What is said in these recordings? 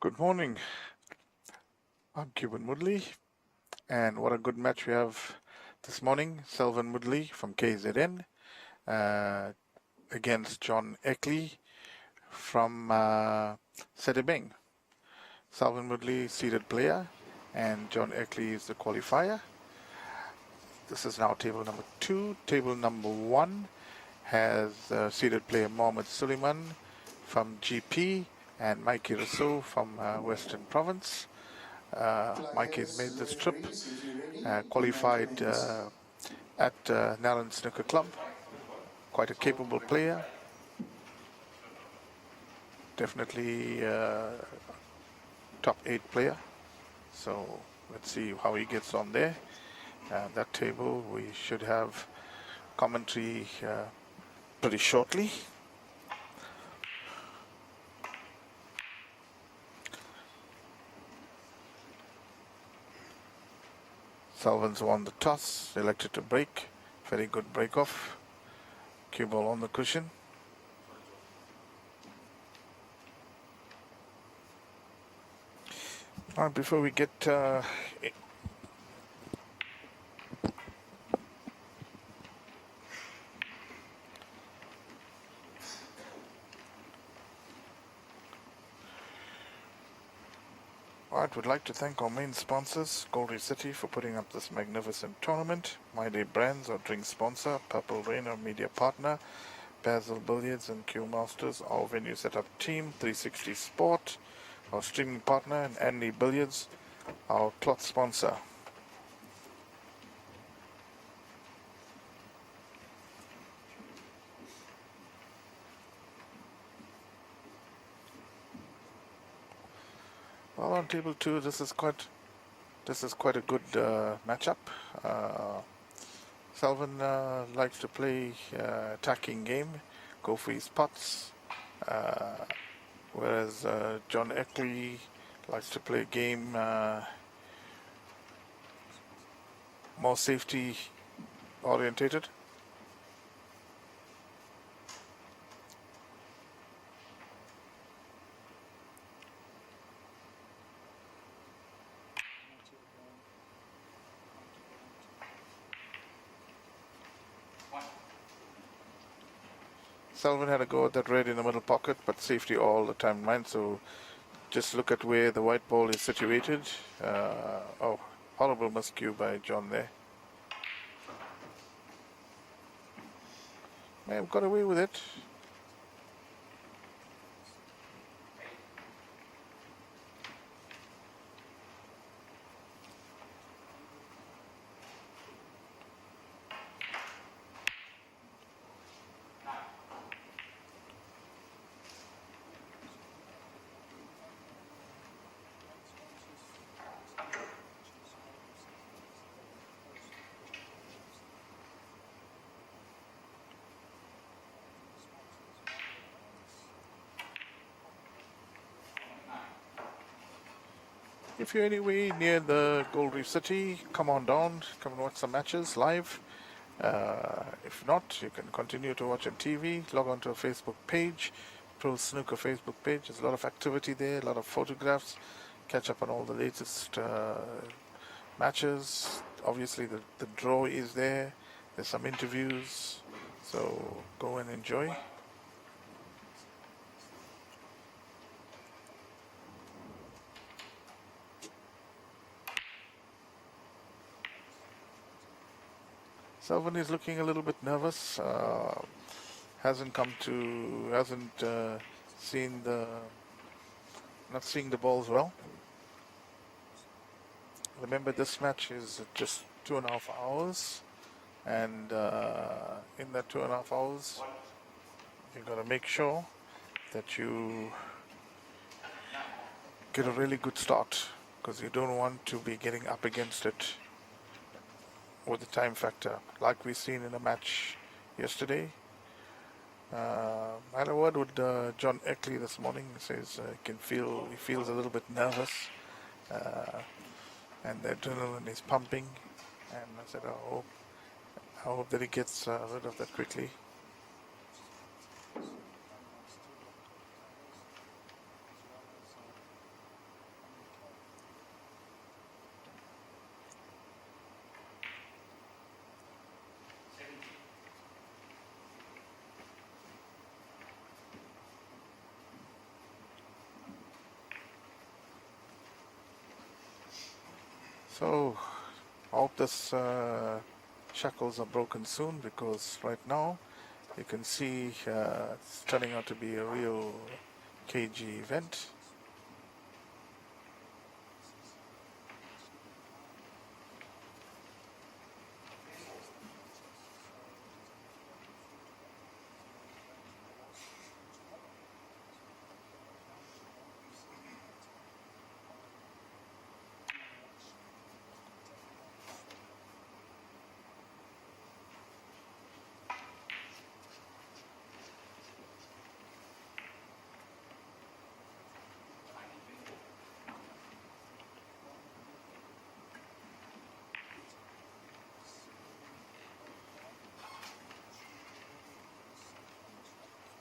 Good morning. I'm Cuban Woodley, and what a good match we have this morning. Selvin Woodley from KZN against John Eckley from Sedibeng. Selvin Woodley, seeded player, and John Eckley is the qualifier. This is now table number 2. Table number 1 has seeded player Mohammed Suleiman from GP and Mikey Rousseau from Western Province. Mikey has made this trip, qualified at Naran Snooker Club. Quite a capable player. Definitely top 8 player. So let's see how he gets on there. That table we should have commentary pretty shortly. Selvins won the toss, elected to break. Very good break off. Cue ball on the cushion. Before we get Alright, we'd like to thank our main sponsors, Goldie City, for putting up this magnificent tournament. My Day Brands, our drink sponsor, Purple Rain, our media partner, Basil Billiards and Q Masters, our venue setup team, 360 Sport, our streaming partner, and Andy Billiards, our cloth sponsor. Well, on table 2, this is quite a good matchup. Selvin likes to play attacking game, go for his putts, whereas John Eckley likes to play game more safety orientated. Selvin had a go at that red in the middle pocket, but safety all the time, mind. So just look at where the white ball is situated. Oh, horrible miscue by John there. May have got away with it. If you're anywhere near the Goldie City, come on down, come and watch some matches live. If not, you can continue to watch on TV, log on to a Facebook page, Pro Snooker Facebook page. There's a lot of activity there, a lot of photographs, catch up on all the latest matches. Obviously, the draw is there, there's some interviews, so go and enjoy. Selvin is looking a little bit nervous. Hasn't seen not seeing the balls well. Remember, this match is just 2.5 hours, and in that 2.5 hours, you got to make sure that you get a really good start, because you don't want to be getting up against it with the time factor, like we seen in the match yesterday. I had a word with John Eckley this morning. He says he feels a little bit nervous, and the adrenaline is pumping. And I said, I hope that he gets rid of that quickly. So, I hope this shackles are broken soon, because right now you can see it's turning out to be a real cagey event.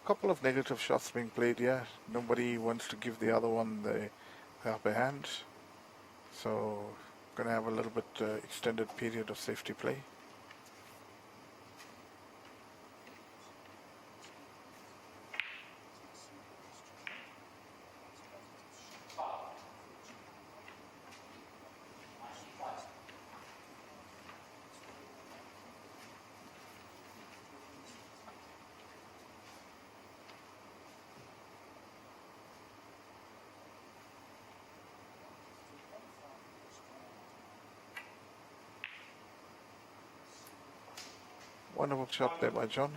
Couple of negative shots being played here. Nobody wants to give the other one the upper hand. So, going to have a little bit extended period of safety play. Wonderful shot there by John.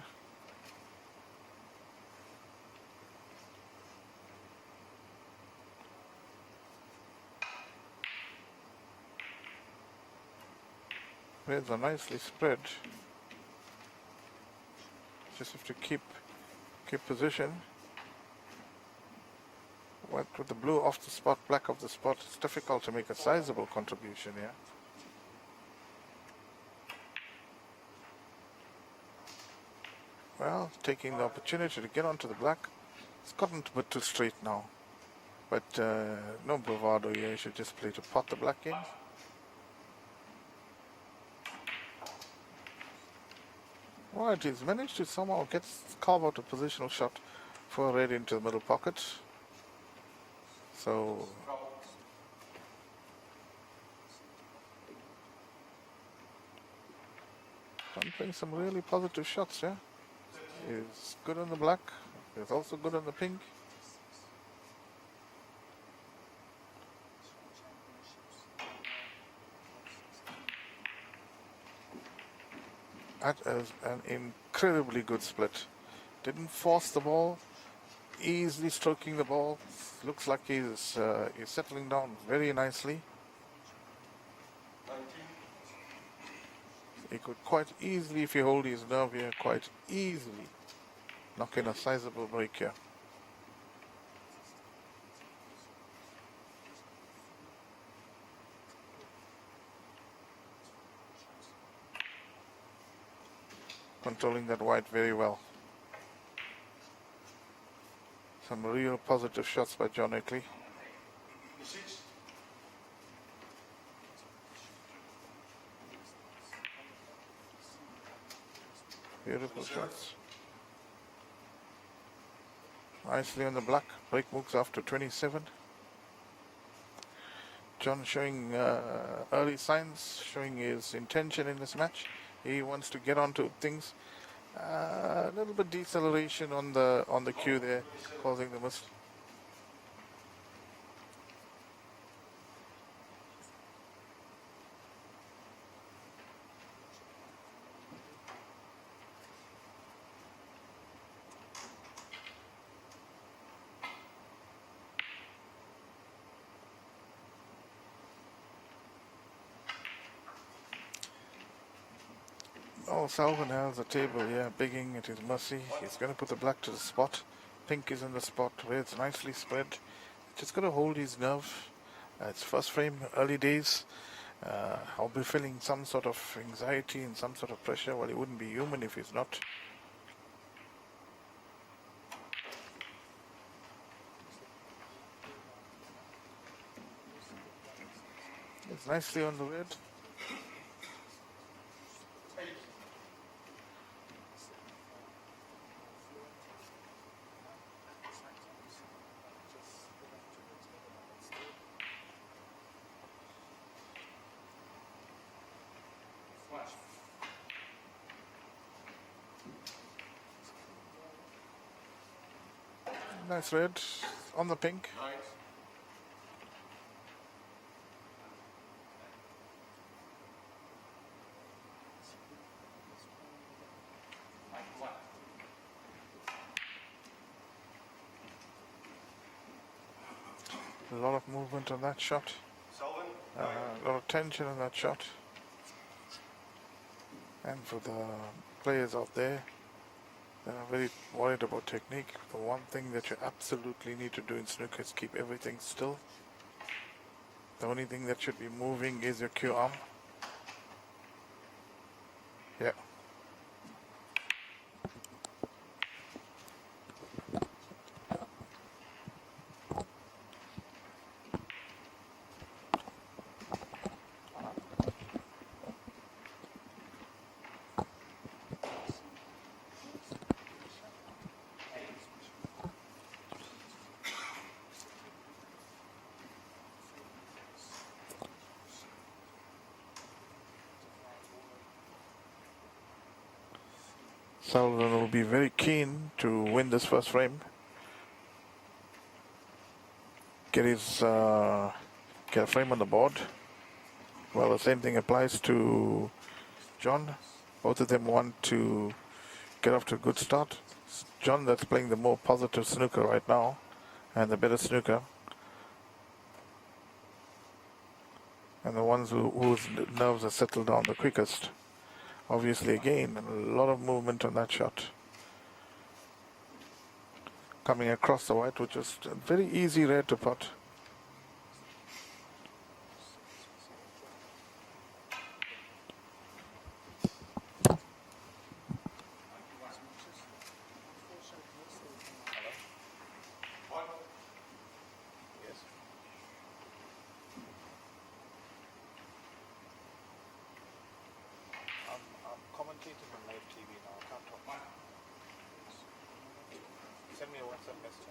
Reds are nicely spread. Just have to keep position. What with the blue off the spot, black off the spot, it's difficult to make a sizable contribution here. Well, taking the opportunity to get onto the black. It's gotten a bit too straight now. But no bravado here, you should just play to pot the black in. Right, he's managed to somehow carve out a positional shot for a red into the middle pocket. So I'm playing some really positive shots, yeah. He's good on the black, he's also good on the pink. That is an incredibly good split. Didn't force the ball, easily stroking the ball. Looks like he's settling down very nicely. He could quite easily, if he hold his nerve here, quite easily knock in a sizable break here. Controlling that white very well. Some real positive shots by John Eckley. Beautiful shots. Nicely on the black. Break moves after 27. John showing early signs, showing his intention in this match. He wants to get onto things. A little bit deceleration on the cue there, causing the miss. Oh, Salvan has the table, yeah, begging at his mercy. He's going to put the black to the spot. Pink is in the spot where it's nicely spread. Just got to hold his nerve. It's first frame, early days. I'll be feeling some sort of anxiety and some sort of pressure. Well, he wouldn't be human if he's not. It's nicely on the red. Nice red on the pink. A lot of movement on that shot. A lot of tension on that shot. And for the players out there that are very worried about technique, the one thing that you absolutely need to do in snooker is keep everything still. The only thing that should be moving is your cue arm. Yeah. Sullivan will be very keen to win this first frame. Get a frame on the board. Well, the same thing applies to John. Both of them want to get off to a good start. John, that's playing the more positive snooker right now, and the better snooker. And the ones whose nerves are settled down the quickest. Obviously, again, a lot of movement on that shot. Coming across the white, which is a very easy red to putt. I'm commentating on live TV now. I can't talk. Send me a WhatsApp message.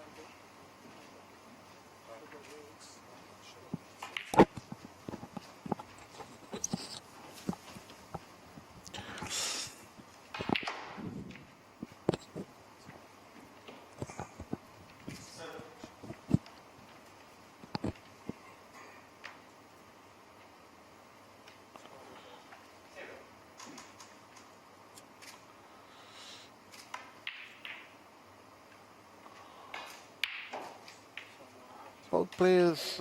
Both players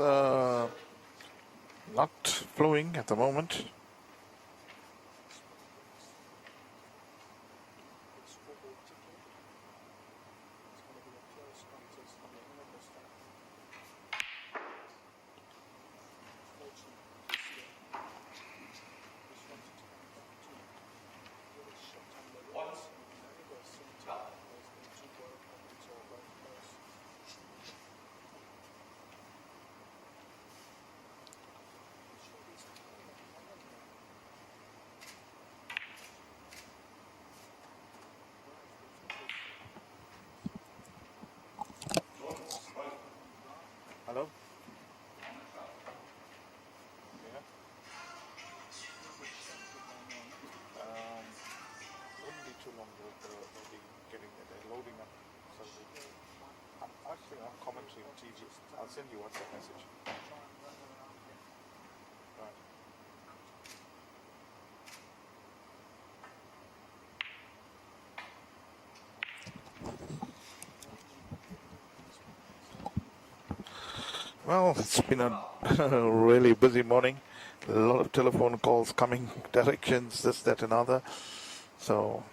not flowing at the moment. Hello? Yeah? Wouldn't be too long, they'll be getting there. They're loading up. So I'm actually on commentary on TV. I'll send you WhatsApp message. Right. Well, it's been a really busy morning. A lot of telephone calls coming, directions, this, that, and other. So,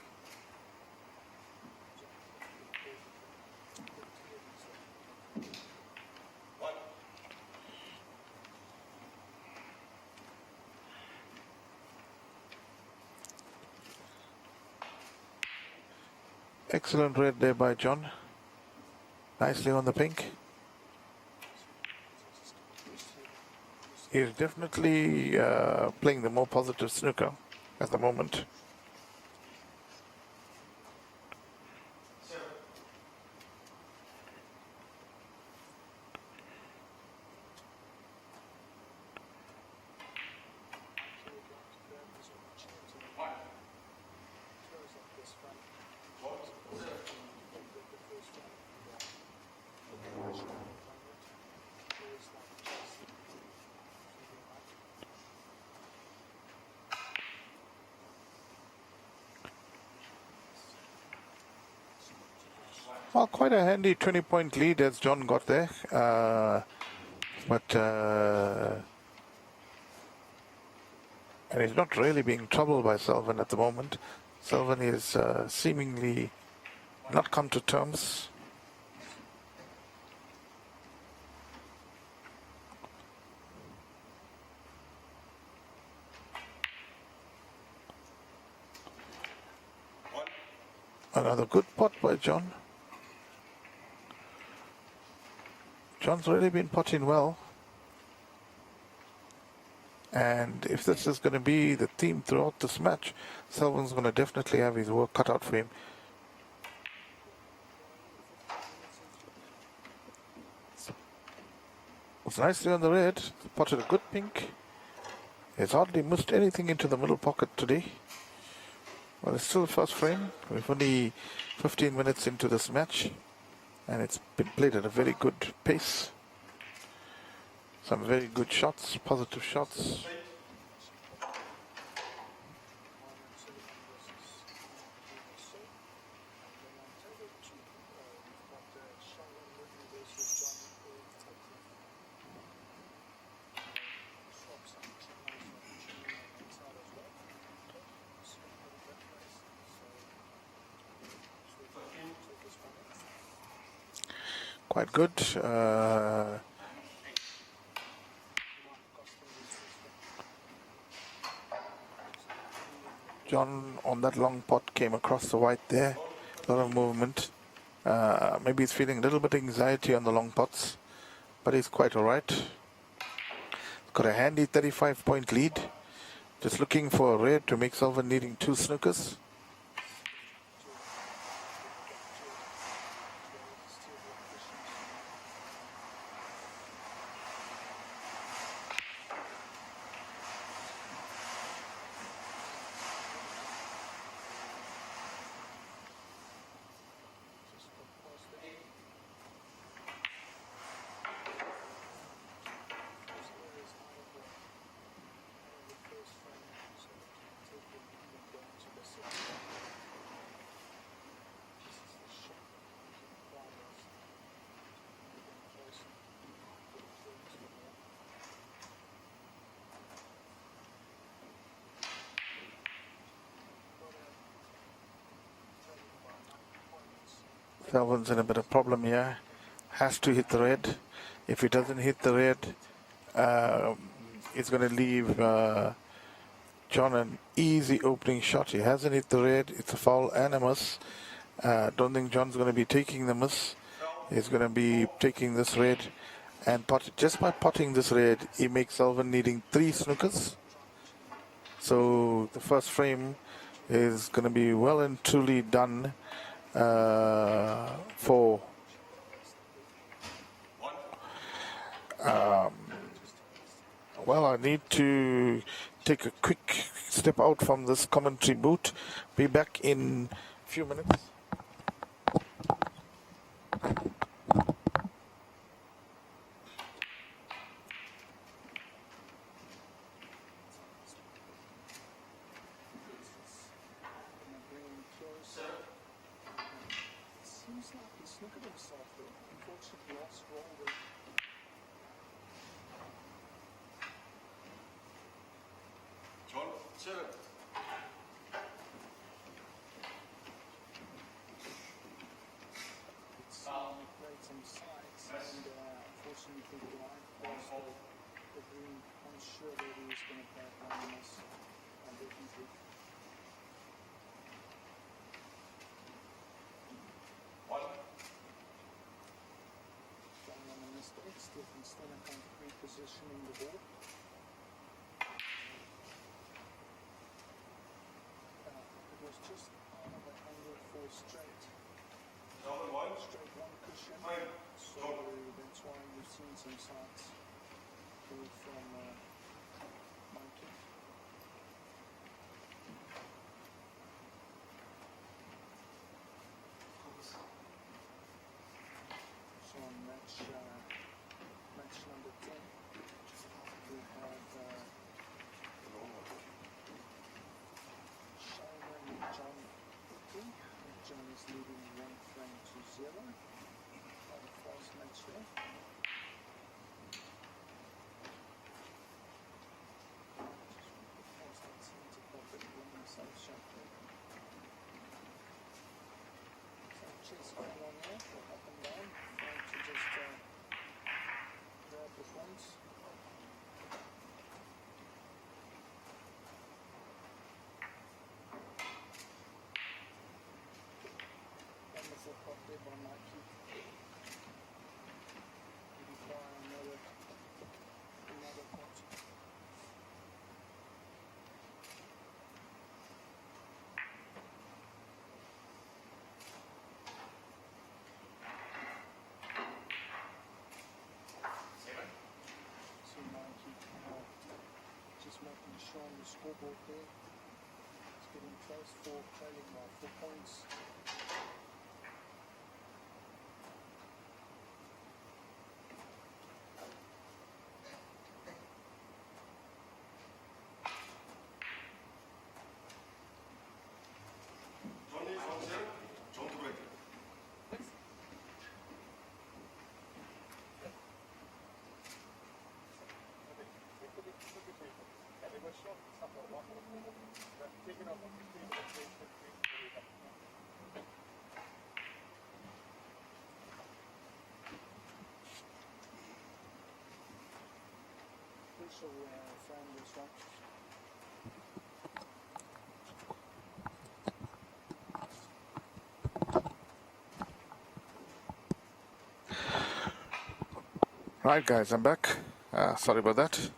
excellent red there by John. Nicely on the pink. He's definitely playing the more positive snooker at the moment. Well, quite a handy 20-point lead as John got there. And he's not really being troubled by Selvin at the moment. Selvin is seemingly not come to terms. Another good pot by John. John's really been potting well. And if this is going to be the theme throughout this match, Selvin's going to definitely have his work cut out for him. It's nicely on the red. Potted a good pink. He's hardly missed anything into the middle pocket today. Well, it's still the first frame. We've only 15 minutes into this match. And it's been played at a very good pace. Some very good shots, positive shots. quite good. John on that long pot came across the white there. A lot of movement. Maybe he's feeling a little bit of anxiety on the long pots, but he's quite alright. Got a handy 35-point lead. Just looking for a red to make Selvin needing 2 snookers. Selvin's in a bit of problem here. Has to hit the red. If he doesn't hit the red, it's going to leave John an easy opening shot. He hasn't hit the red. It's a foul and a miss. Don't think John's going to be taking the miss. He's going to be taking this red. And just by potting this red, he makes Selvin needing 3 snookers. So the first frame is going to be well and truly done for well, I need to take a quick step out from this commentary booth. Be back in a few minutes. Still in kind of repositioning the ball. It was just out of an angle for straight one cushion. So that's why you've seen some sides from Mikey. So match number 10, we have Shiner and John Ickley. John is leading 1 frame to 0. Quite a fast match there. Just want to force that center pocket in himself sharply. So chase going on there, go up and down, trying to just grab the points. Wonderful pot there by Mikey. Require another pot. So Mikey just making sure on the scoreboard there. It's getting close for trailing by 4 points. special frame this one. Right, guys, I'm back. Sorry about that.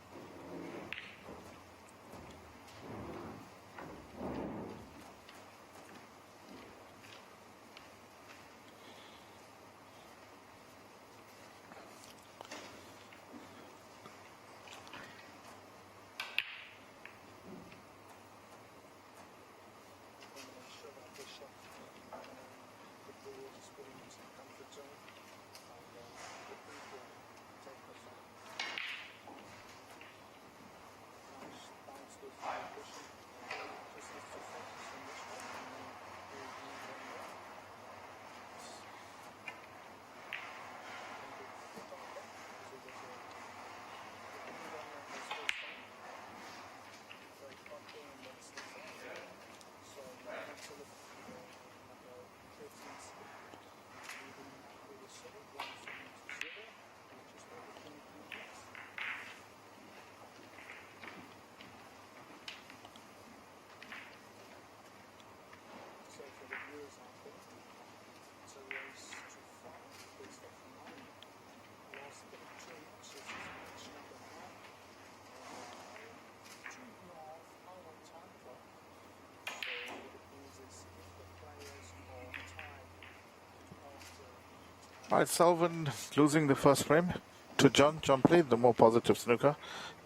Right, Salvin losing the first frame to John. John played the more positive snooker,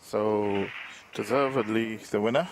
so deservedly the winner.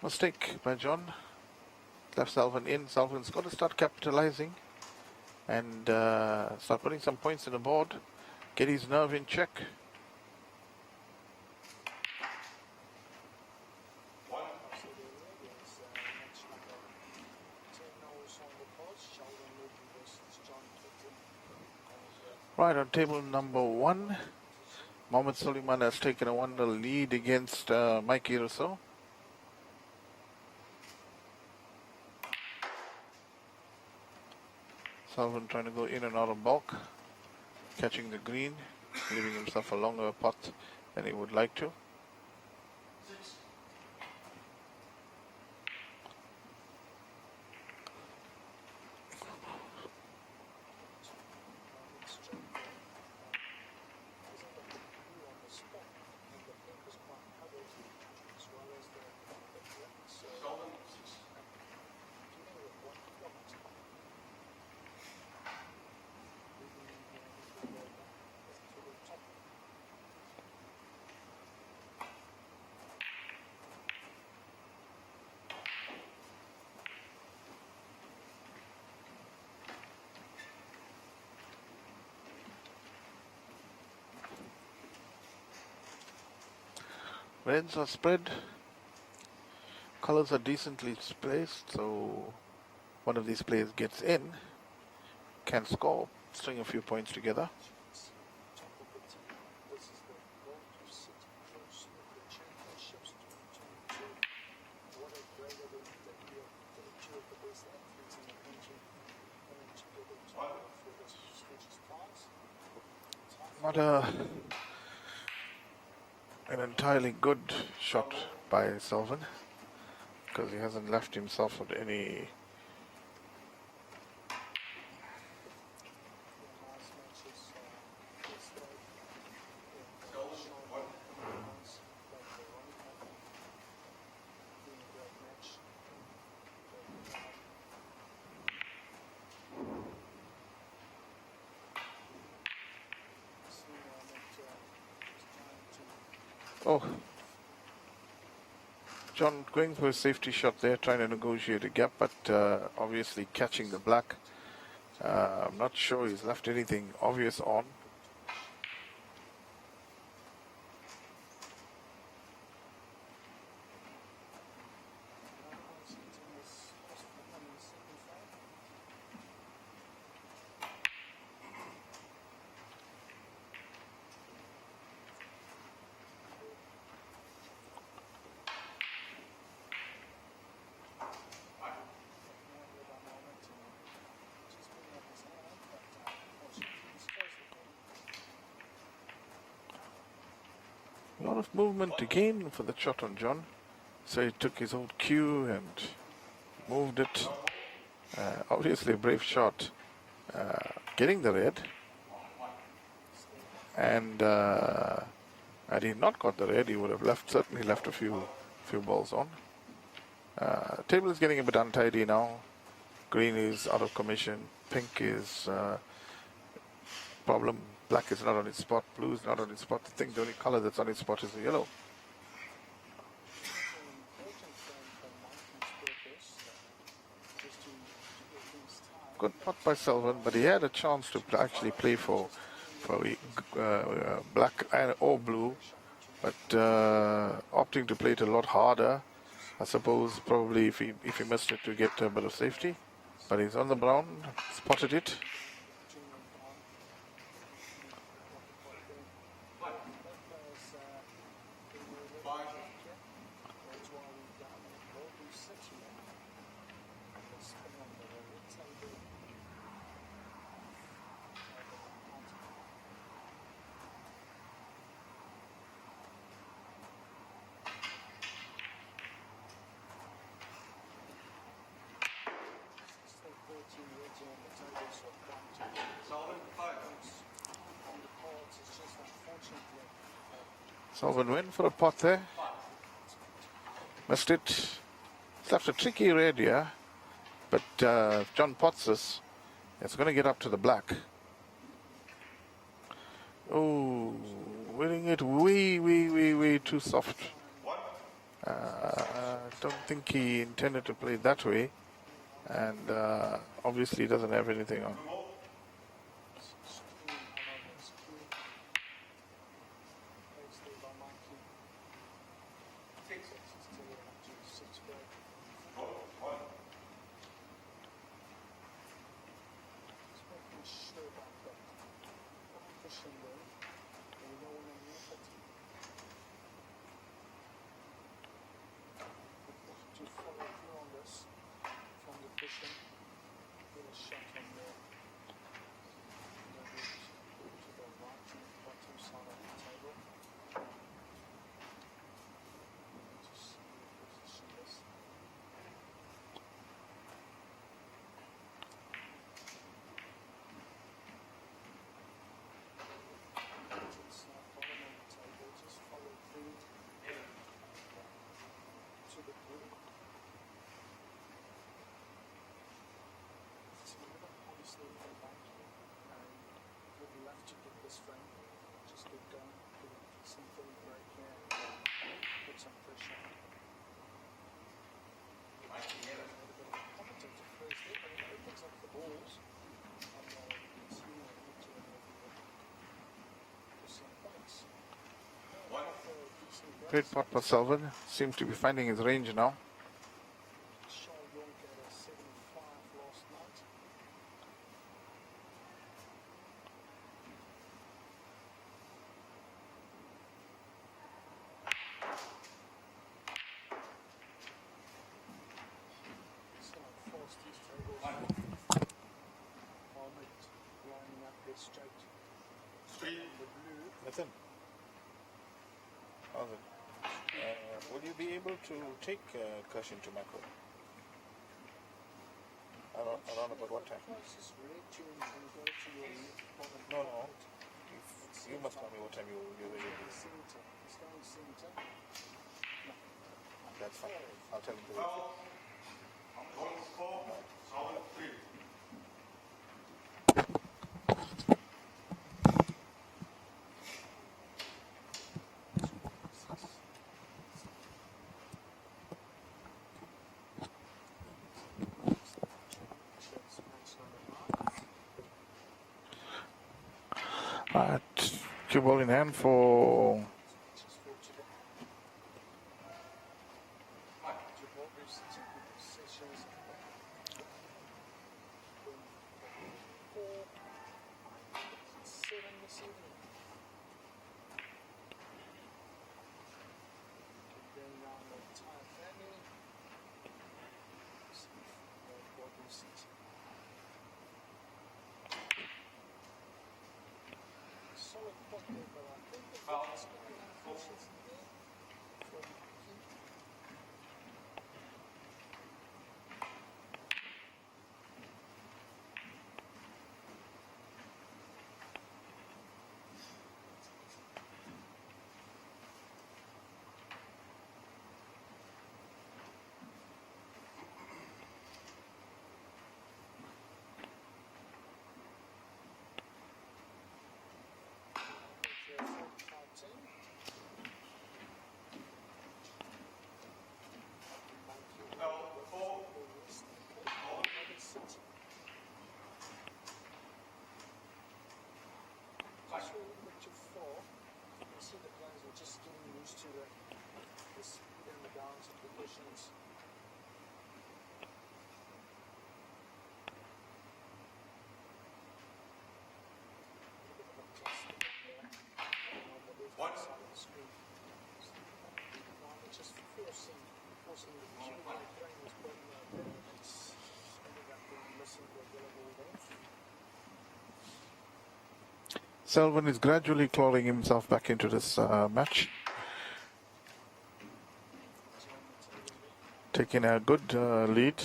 Mistake by John. Left Salvin in. Salvin's got to start capitalizing and start putting some points in the board. Get his nerve in check. Right, on table number 1, Mohamed Suleiman has taken a 1-0 lead against Mike Russo. Salvin trying to go in and out of bulk, catching the green, leaving himself a longer putt than he would like to. Reds are spread, colors are decently placed, so one of these players gets in, can score, string a few points together. Not an entirely good shot by Salvin, because he hasn't left himself with any Oh, John going for a safety shot there, trying to negotiate a gap, but obviously catching the black. I'm not sure he's left anything obvious on. A lot of movement again for the shot on John. So he took his old cue and moved it. Obviously a brave shot. Getting the red. And had he not got the red, he would have certainly left a few balls on. Table is getting a bit untidy now. Green is out of commission. Pink is problem. Black is not on its spot. Blue is not on its spot. I think the only color that's on its spot is the yellow. Good pot by Selvin, but he had a chance to actually play for black or blue, but opting to play it a lot harder. I suppose probably if he missed it to get a bit of safety, but he's on the brown, spotted it. Selvin went for a pot there. Missed it. It's left a tricky red here. But if John pots this, it's going to get up to the black. Oh, winning it way too soft. Don't think he intended to play it that way. And obviously he doesn't have anything on. Great pot for Selvin. Seems to be finding his range now. That's him. How's it? Will you be able to take Kashin to macro? Around about what time? No. You must tell me what time you're ready. That's fine. I'll tell him to wait. cue ball in hand for Just fortunate. Gibraltar's technical sessions. 4, 7 this evening. Going around the entire family. Solid pot there, but I think the ball's going to unfortunately there for Keith. See the players are just getting used to the speed and the balance of conditions. One side of the screen. Just forcing the cue when the plane was putting out there, and it's ended up being missing the available length. Selvin is gradually clawing himself back into this match. Taking a good lead.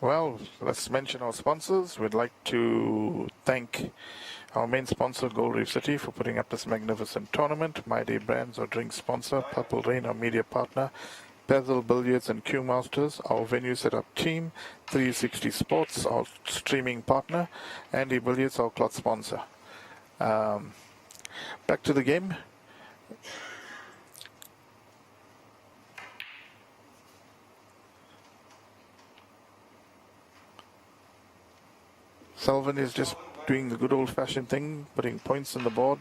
Well, let's mention our sponsors. We'd like to thank our main sponsor, Gold Reef City, for putting up this magnificent tournament. My Day Brands, our drink sponsor. Purple Rain, our media partner. Bezel Billiards and Q Masters, our venue setup team. 360 Sports, our streaming partner. Andy Billiards, our cloth sponsor. Back to the game. Selvin is just doing the good old-fashioned thing, putting points on the board.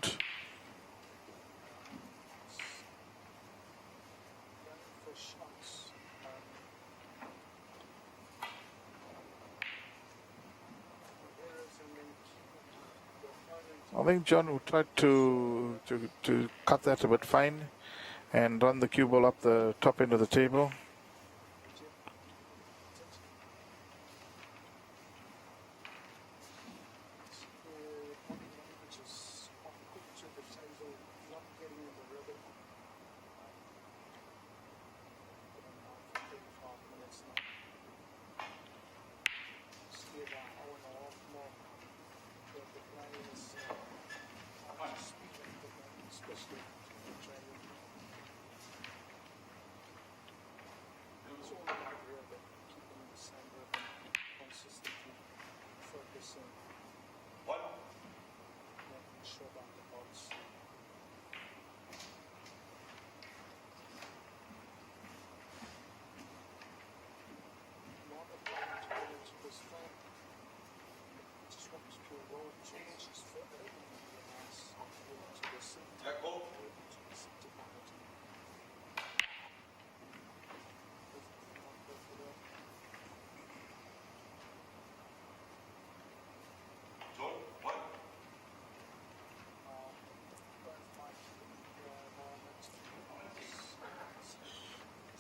I think John would try to cut that a bit fine and run the cue ball up the top end of the table.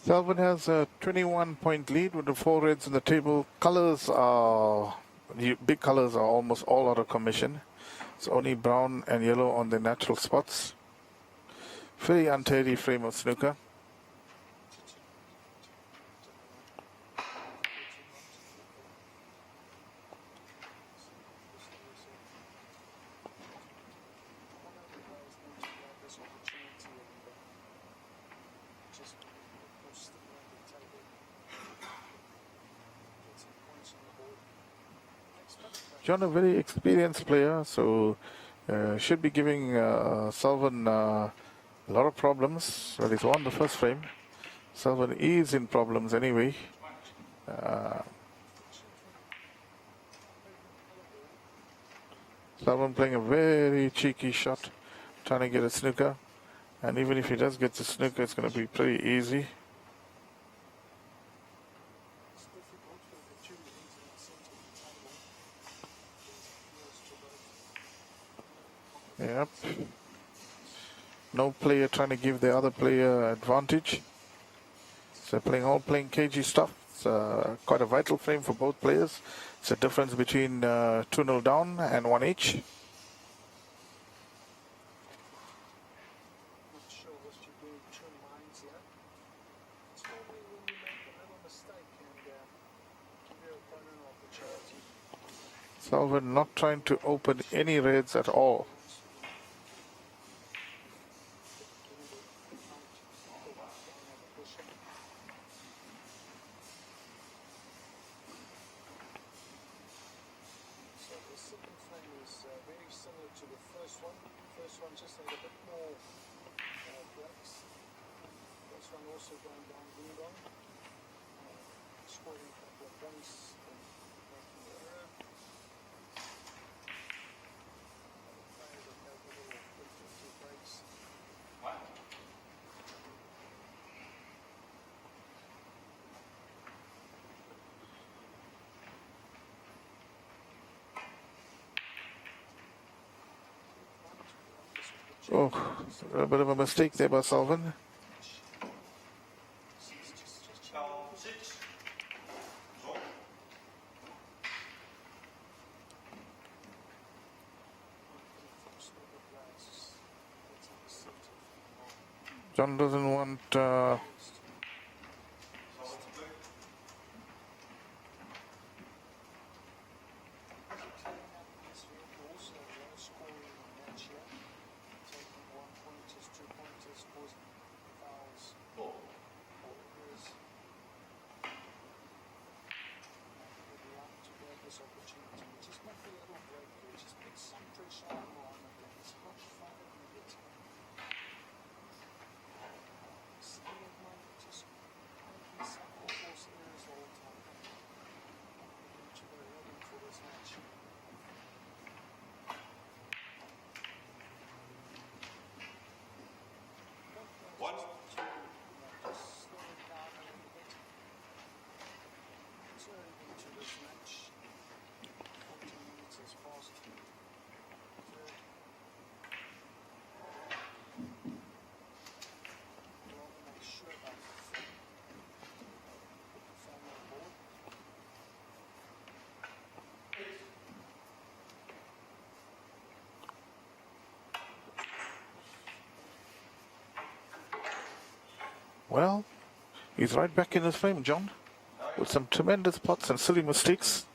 Selvin has a 21-point lead with the 4 reds in the table. Colors are, the big colors are almost all out of commission. It's only brown and yellow on the natural spots. Very untidy frame of snooker. John, a very experienced player, so should be giving Selvin a lot of problems. Well, he's won the first frame. Selvin is in problems anyway. Sullivan playing a very cheeky shot, trying to get a snooker. And even if he does get the snooker, it's going to be pretty easy. It's difficult with the two into the centre of the table. There's appeals to both. Yep. No player trying to give the other player advantage. So all playing cagey stuff. It's quite a vital frame for both players. It's a difference between 2-0 down and 1 each. Not sure what you're doing, two minds here. It's normally when you make a little mistake and give your opponent an opportunity. Sullivan not trying to open any reds at all. So the second frame is very similar to the first one. First one just had a bit more breaks. First one also going down green on. Scoring a couple of points and making the error. Players have had a little 50 breaks. Oh, a bit of a mistake there by Sullivan. John doesn't want this opportunity. Just make a little break there. Just put some pressure on the line and it's much farther than you get. Stay at one, just making some force errors all the time. We need to be ready for this match. One. Just slow it down a little bit. Turn into this match. 14 minutes has passed. Make sure that put the phone on board. well, he's right back in his frame, John, with some tremendous pots and silly mistakes.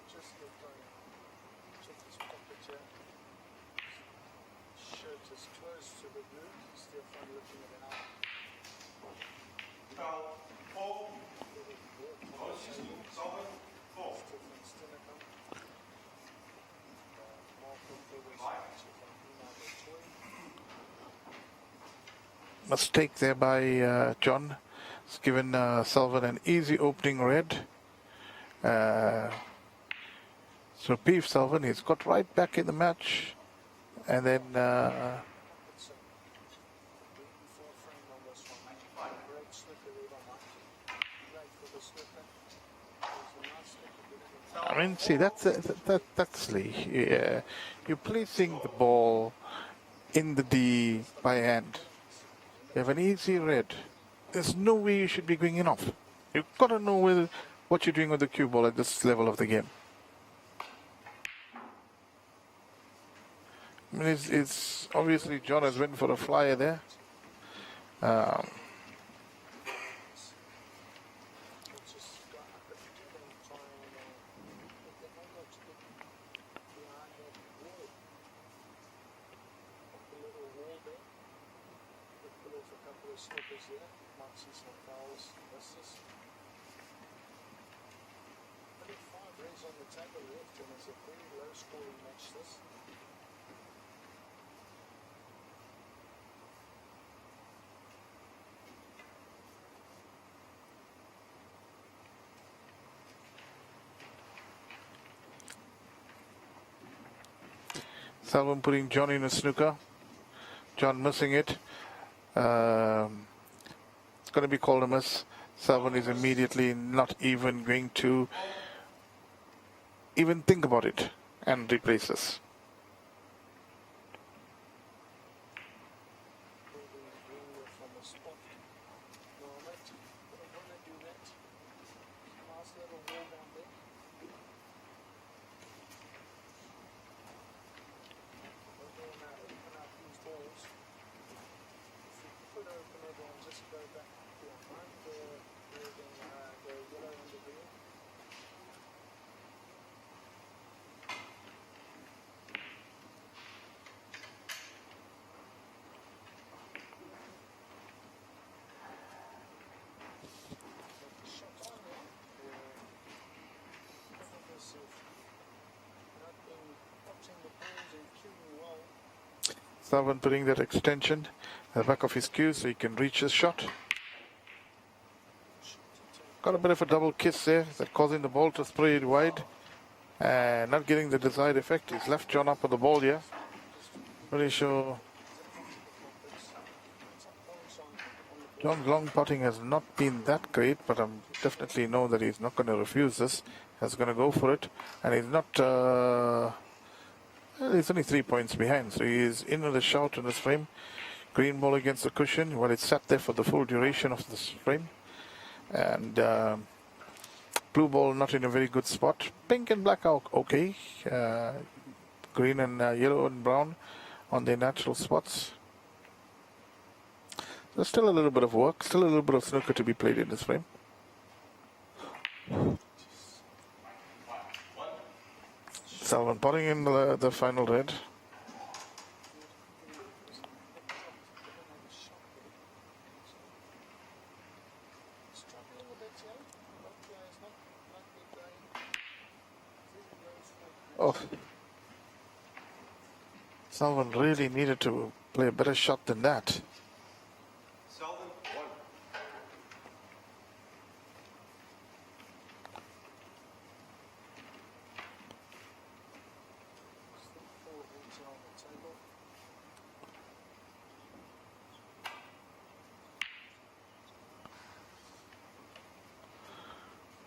Just get going. Check his pocket here. Shirt is close to the blue. Still fun looking at it now. Mistake there by John. It's given Sullivan an easy opening red. So Beef Sullivan, he's got right back in the match. And then I mean, see, that's Lee. Yeah. You're placing the ball in the D by hand. You have an easy red. There's no way you should be going in off. You've got to know what you're doing with the cue ball at this level of the game. I mean, it's obviously John has went for a flyer there. slippers here. Might see some fouls. This. 35 rays on the table left, and it's a very low scoring match this. Salvan putting John in a snooker. John missing it. It's going to be called a miss. Salvan is immediately not even going to even think about it and replaces. From a spot. No, mate. Don't want to do that. Nice little wall down there. Don't want to open up these balls. If you could open it and just go back behind the yellow and the green. Shot on there. Not been watching the balls and cueing well. Salvan putting that extension at the back of his cue so he can reach his shot. Got a bit of a double kiss there, that causing the ball to spray it wide and not getting the desired effect. He's left John up on the ball here. Pretty sure John's long putting has not been that great, but I definitely know that he's not going to refuse this. He's going to go for it, and he's not. Well, he's only 3 points behind, so he is in with a shout in this frame. Green ball against the cushion. Well, it sat there for the full duration of this frame, and blue ball not in a very good spot. Pink and black are okay. Green and yellow and brown on their natural spots. There's still a little bit of work, still a little bit of snooker to be played in this frame. Salvan putting in the final red. Oh, Salvan really needed to play a better shot than that.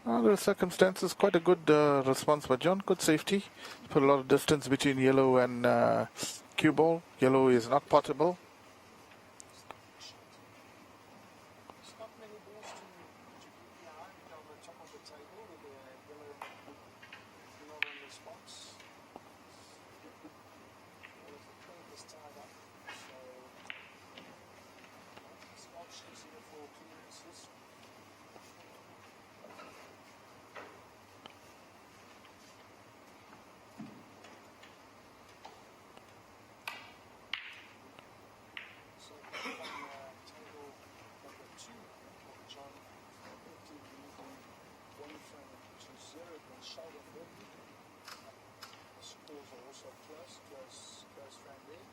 Under the circumstances, quite a good response by John. Good safety. Put a lot of distance between yellow and cue ball. Yellow is not potable. There's not many balls to keep behind on the top of the table with the yellow not on the spots. Well, the pink is tied up, so it's not easier for clearances. So on table number 2 of John, empty leading 1 frame to 0 against Sheldon Woodley. The scores are also close frame there.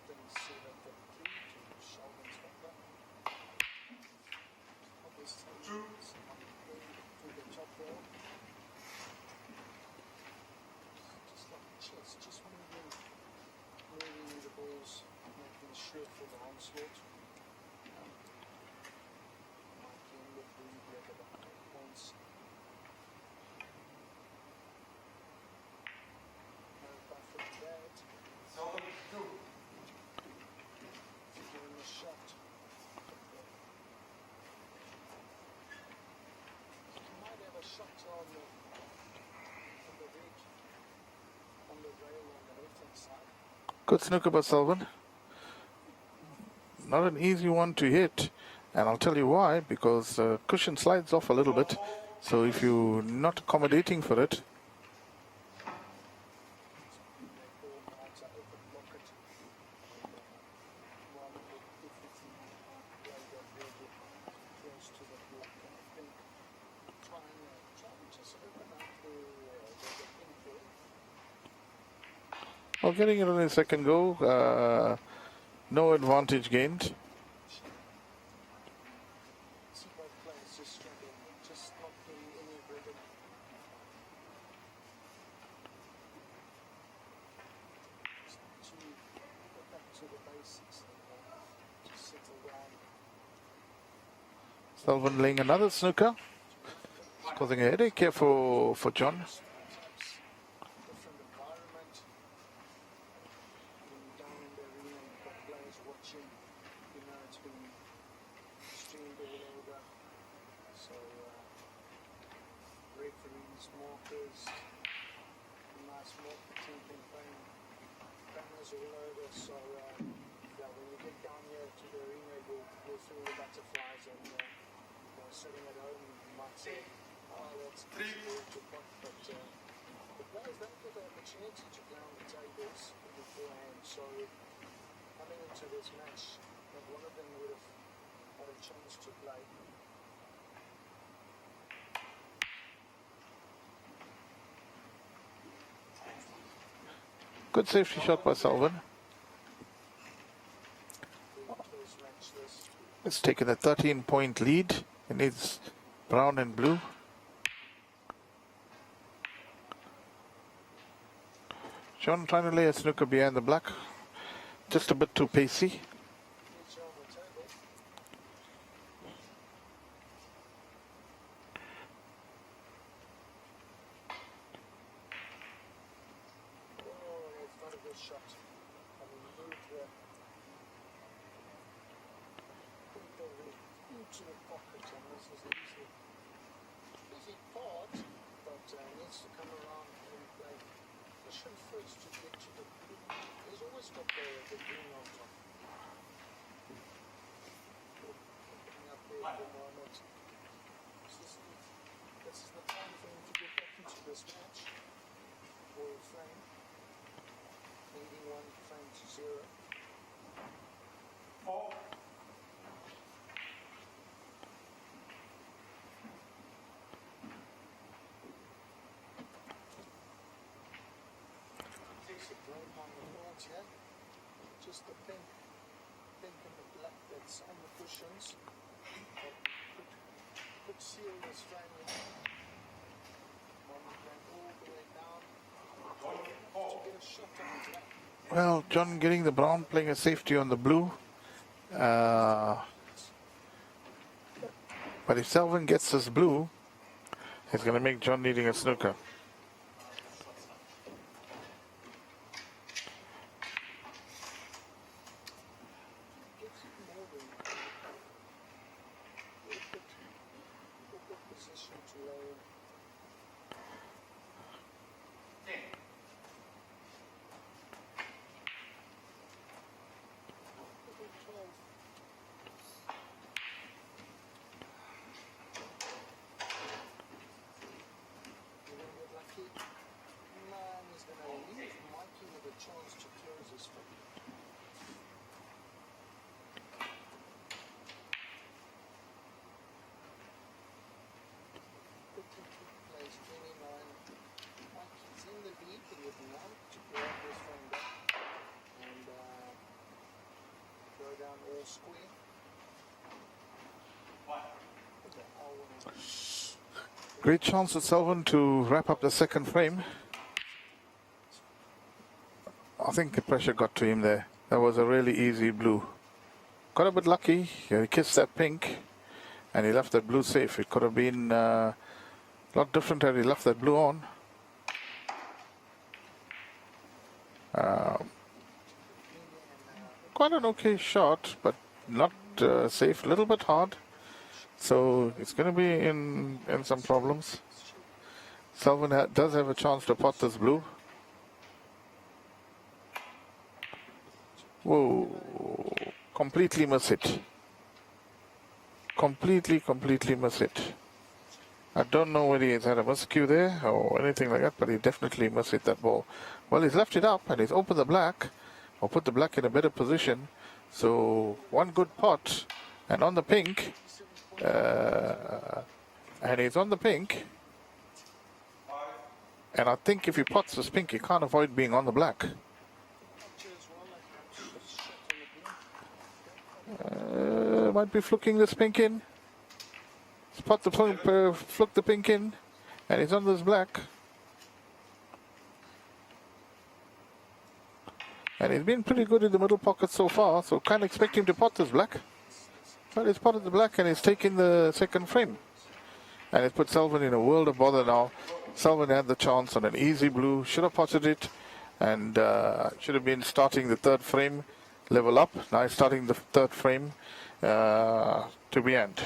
37-33 to Sheldon's number. On this table is on the way to the top row. Just like chess, just moving the balls, making sure for the onslaught. Marking the blue at about 8 points. No buffer to that. Doing the shot. You might have a shot on the red, on the rail on the left hand side. Good snooker by Salvan. Not an easy one to hit, and I'll tell you why, because cushion slides off a little bit, so if you're not accommodating for it, Well, getting it on his second go, no advantage gained. See both players just struggling, just not getting any rhythm. Just to get back to the basics and just settle down. Selvin laying another snooker, causing a headache here for John. Sometimes different environment. When you're down in the arena, you've got players watching. You know it's been streamed all over. So referees, markers, nice marketing campaign, banners all over. So yeah, when you get down here to the arena, you'll feel the butterflies. And sitting at home, you might say, "Oh, that's easy to put," but the players don't get the opportunity to play on the tables beforehand. So coming into this match, not one of them would have had a chance to play. Good safety shot by Selvin. Close match this. It's taken a 13-point lead. It needs brown and blue. John trying to lay a snooker behind the black. Just a bit too pacey. Each on the table. Oh, that's not a good shot. I mean, moved the into the pocket, and this is easy part, but needs to come around and play cushion first to get to the blue. He's always got the green on top. Picking up there for the moment. This is the time for him to get back into this match. Ball frame. Leading 1 frame to 0. Takes a break on the boards here. Just the pink and the black that's on the cushions. That could seal this frame in. One frame all the way down. To get a shot on the black. Well, John getting the brown, playing a safety on the blue. But if Selvin gets this blue, it's going to make John needing a snooker. Gives you more than a good position to lay in. Good 12. You don't get lucky. Man, he's going to leave Mikey with a chance to close his foot. Plays 29. Mikey's in the lead. He would now to grab this frame back and go down all square. Okay, I'll win. Great chance for Selvin to wrap up the second frame. I think the pressure got to him there. That was a really easy blue. Got a bit lucky. He kissed that pink and he left that blue safe. It could have been a lot different had he left that blue on. Quite an okay shot, but not safe. A little bit hard. So it's going to be in some problems. Selvin does have a chance to pot this blue. Whoa, completely miss it. Completely miss it. I don't know whether he's had a miscue there or anything like that, but he definitely must hit that ball. Well, he's left it up and he's opened the black, or put the black in a better position. So one good pot, and on the pink, and he's on the pink. And I think if he pots this pink, he can't avoid being on the black. might be fluking this pink in. Spot the fluke the pink in, and he's on this black. And he's been pretty good in the middle pocket so far, so can't expect him to pot this black. But he's potted the black and he's taken the second frame. And it's put Selvin in a world of bother now. Selvin had the chance on an easy blue, should have potted it, and should have been starting the third frame, level up. Now he's starting the third frame to be end.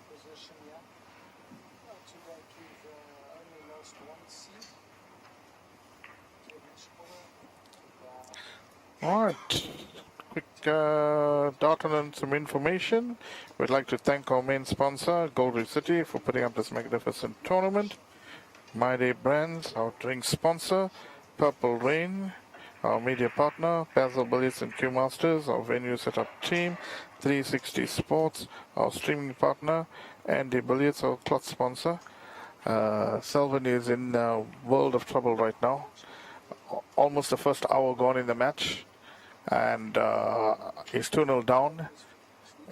Position here. To date, we've only lost one seed. Alright, quick dot on some information. We'd like to thank our main sponsor, Gold Reef City, for putting up this magnificent tournament. My Day Brands, our drink sponsor. Purple Rain, our media partner. Basil Billiards and Q Masters, our venue setup team. 360 Sports, our streaming partner. Andy Billiards, our cloth sponsor. Selvin is in a world of trouble right now. Almost the first hour gone in the match, and he's 2-0 down.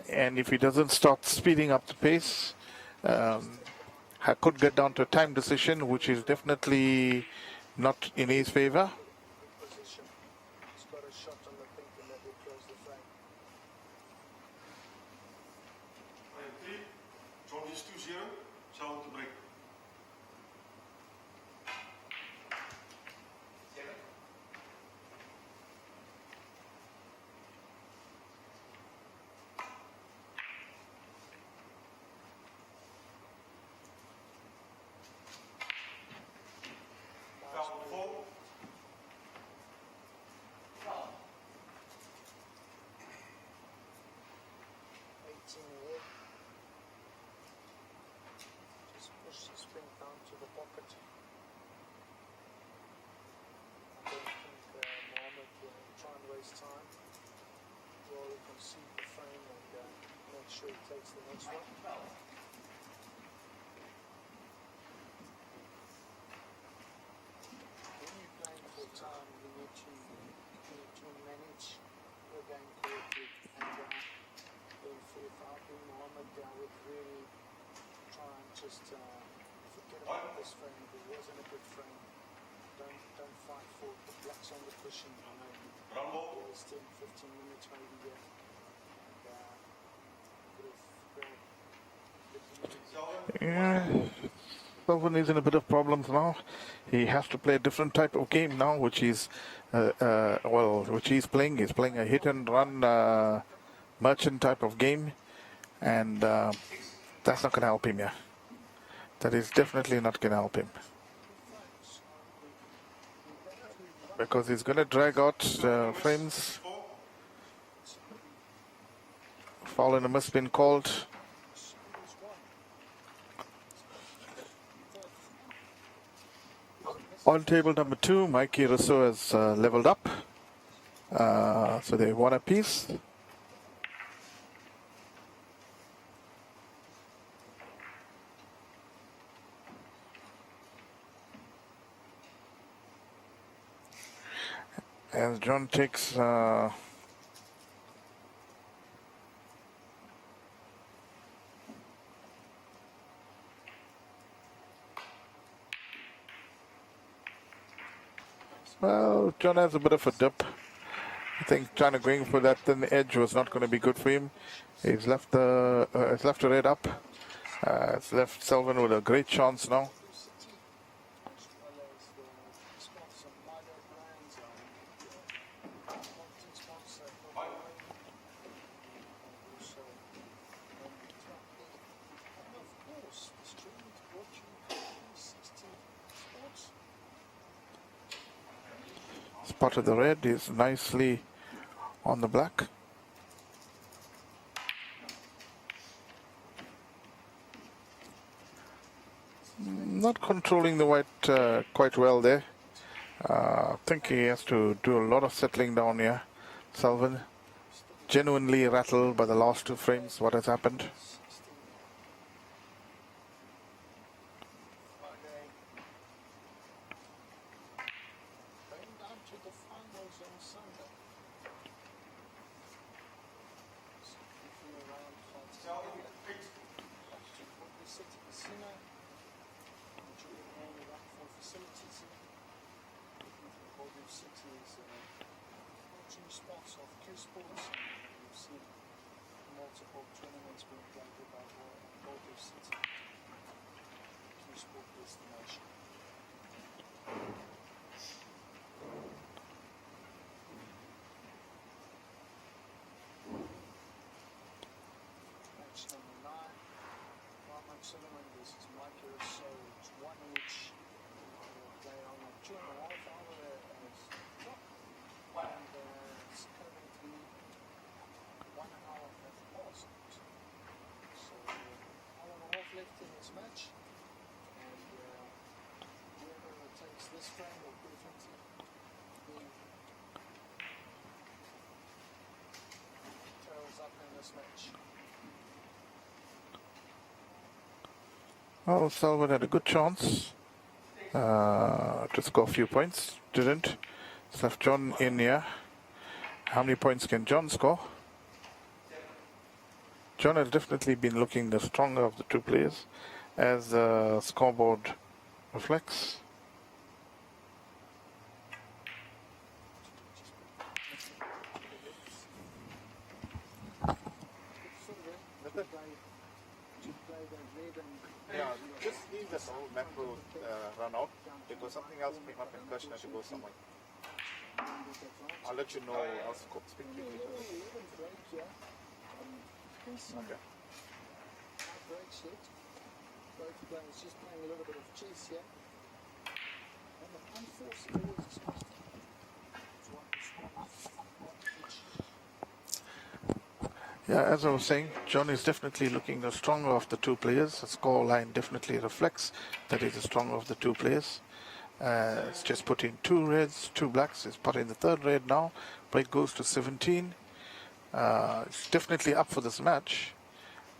And if he doesn't start speeding up the pace, could get down to a time decision, which is definitely not in his favor. Position. He's got a shot on the pink and that will close the frame. John is 2-0, Selvin to break. Vol. 18 ahead. Just push the spring down to the pocket. I don't think Mohammed will try and waste time. Well, he can see the frame and make sure he takes the next one. When you're playing for time, you need to manage your game correctly. And if I've been Mohammed, I would really try and just forget about this frame. If it wasn't a good frame, don't fight for it. The black's on the cushion. I know there's 10, 15 minutes maybe there. And Yeah, Selvin is in a bit of problems now. He has to play a different type of game now, which is, which he's playing. He's playing a hit and run merchant type of game, and that's not going to help him. Yeah, that is definitely not going to help him, because he's going to drag out frames. Foul and a miss been called. On table number 2, Mikey Russo has leveled up. So they won a piece. As John takes well, John has a bit of a dip. I think trying to going for that thin edge was not going to be good for him. He's left the red up. It's left Selvin with a great chance now. Spotted the red, is nicely on the black. not controlling the white quite well there. I think he has to do a lot of settling down here. Selvin, genuinely rattled by the last two frames, what has happened. 16. Friday. Going down to the finals on Sunday. So looking around Hetzelfde, eight. to Woodley City Casino. Enjoying all the Rockford facilities here. Looking for Cardiff City's watching spots of Q Sports. We've seen multiple tournaments being played by Cardiff City. Q Sport destination. Match number 9. Rahman Suleiman versus Mike so it's one each. We'll play on a 2.5 hour as top. And it's currently 1 hour has passed. So hour and a half left in this match. And whoever takes this frame will definitely be tails up in this match. Well, Selvin had a good chance to score a few points. Didn't. It's left John in here. How many points can John score? John has definitely been looking the stronger of the two players, as the scoreboard reflects. Yeah, just leave this whole macro run out because something else came up and question has to go somewhere. I'll let you know. I'll speak to you later. Okay. Breaks it. Both players just playing a little bit of chess here. And the unforced always is Yeah, as I was saying, John is definitely looking the stronger of the two players. The score line definitely reflects that he's the stronger of the two players. It's just put in 2 reds, 2 blacks. It's put in the 3rd red now. Break goes to 17. It's definitely up for this match.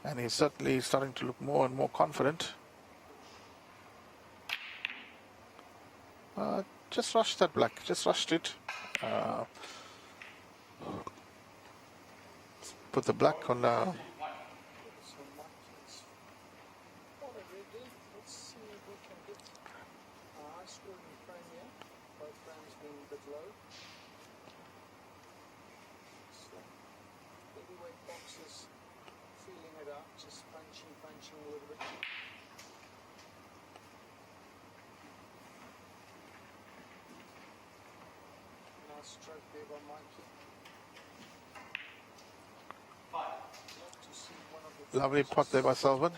And he's certainly starting to look more and more confident. Just rushed that black. Just rushed it. Put the black on so much. It's not a red there. Let's see if we can get a high scoring frame here. Both frames being a bit low. So heavyweight boxers feeling it out, just punching a little bit. Nice stroke there by Mikey. Love to see one of the lovely pot there by Selvin.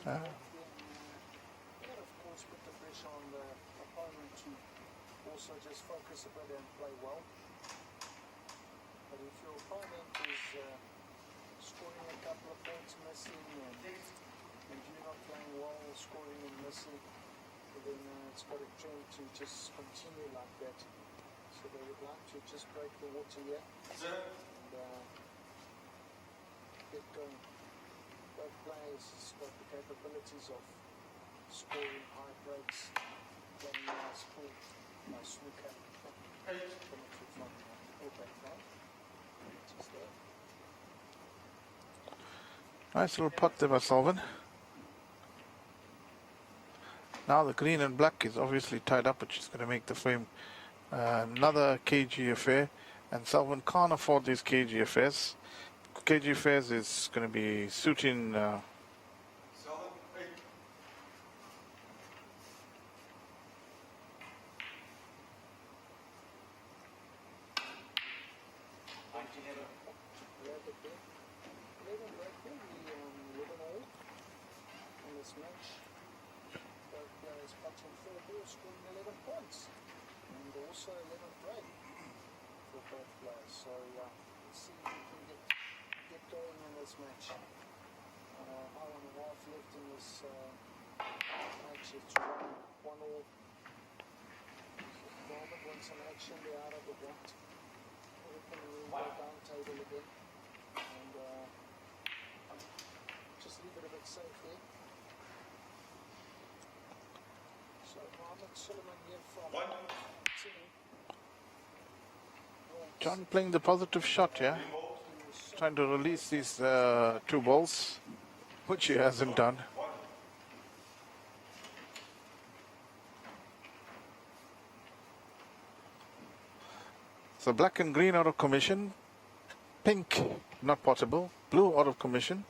That of course put the pressure on the opponent to also just focus a bit and play well. But if your opponent is scoring a couple of points missing and you're not playing well, scoring and missing, then it's got a trend to just continue like that. So they would like to just break the water here and get going. Both players has got the capabilities of scoring high breaks, playing nice pool, nice snooker, coming to front, all back front. Just there. Nice little pot there by Selvin. Now the green and black is obviously tied up, which is going to make the frame another KG affair. And Selvin can't afford these KG affairs. KG affairs is going to be suiting Hetzelfde, eight. Rabbit there. 11 right there, we 11 all in this match. Both players punching 4 balls, scoring 11 points. And also 11 break for both players. So let's see if we can get going in this match. Hour and a half left in this Actually, it's 1-1 all. Garmin wants some action. They're out of the block. Open and then go down table again. And just leave it a bit safe there. So Mohammed Suleiman here from team. John playing the positive shot, yeah? Trying to release these two balls, which he hasn't done. So black and green out of commission, pink not possible, blue out of commission.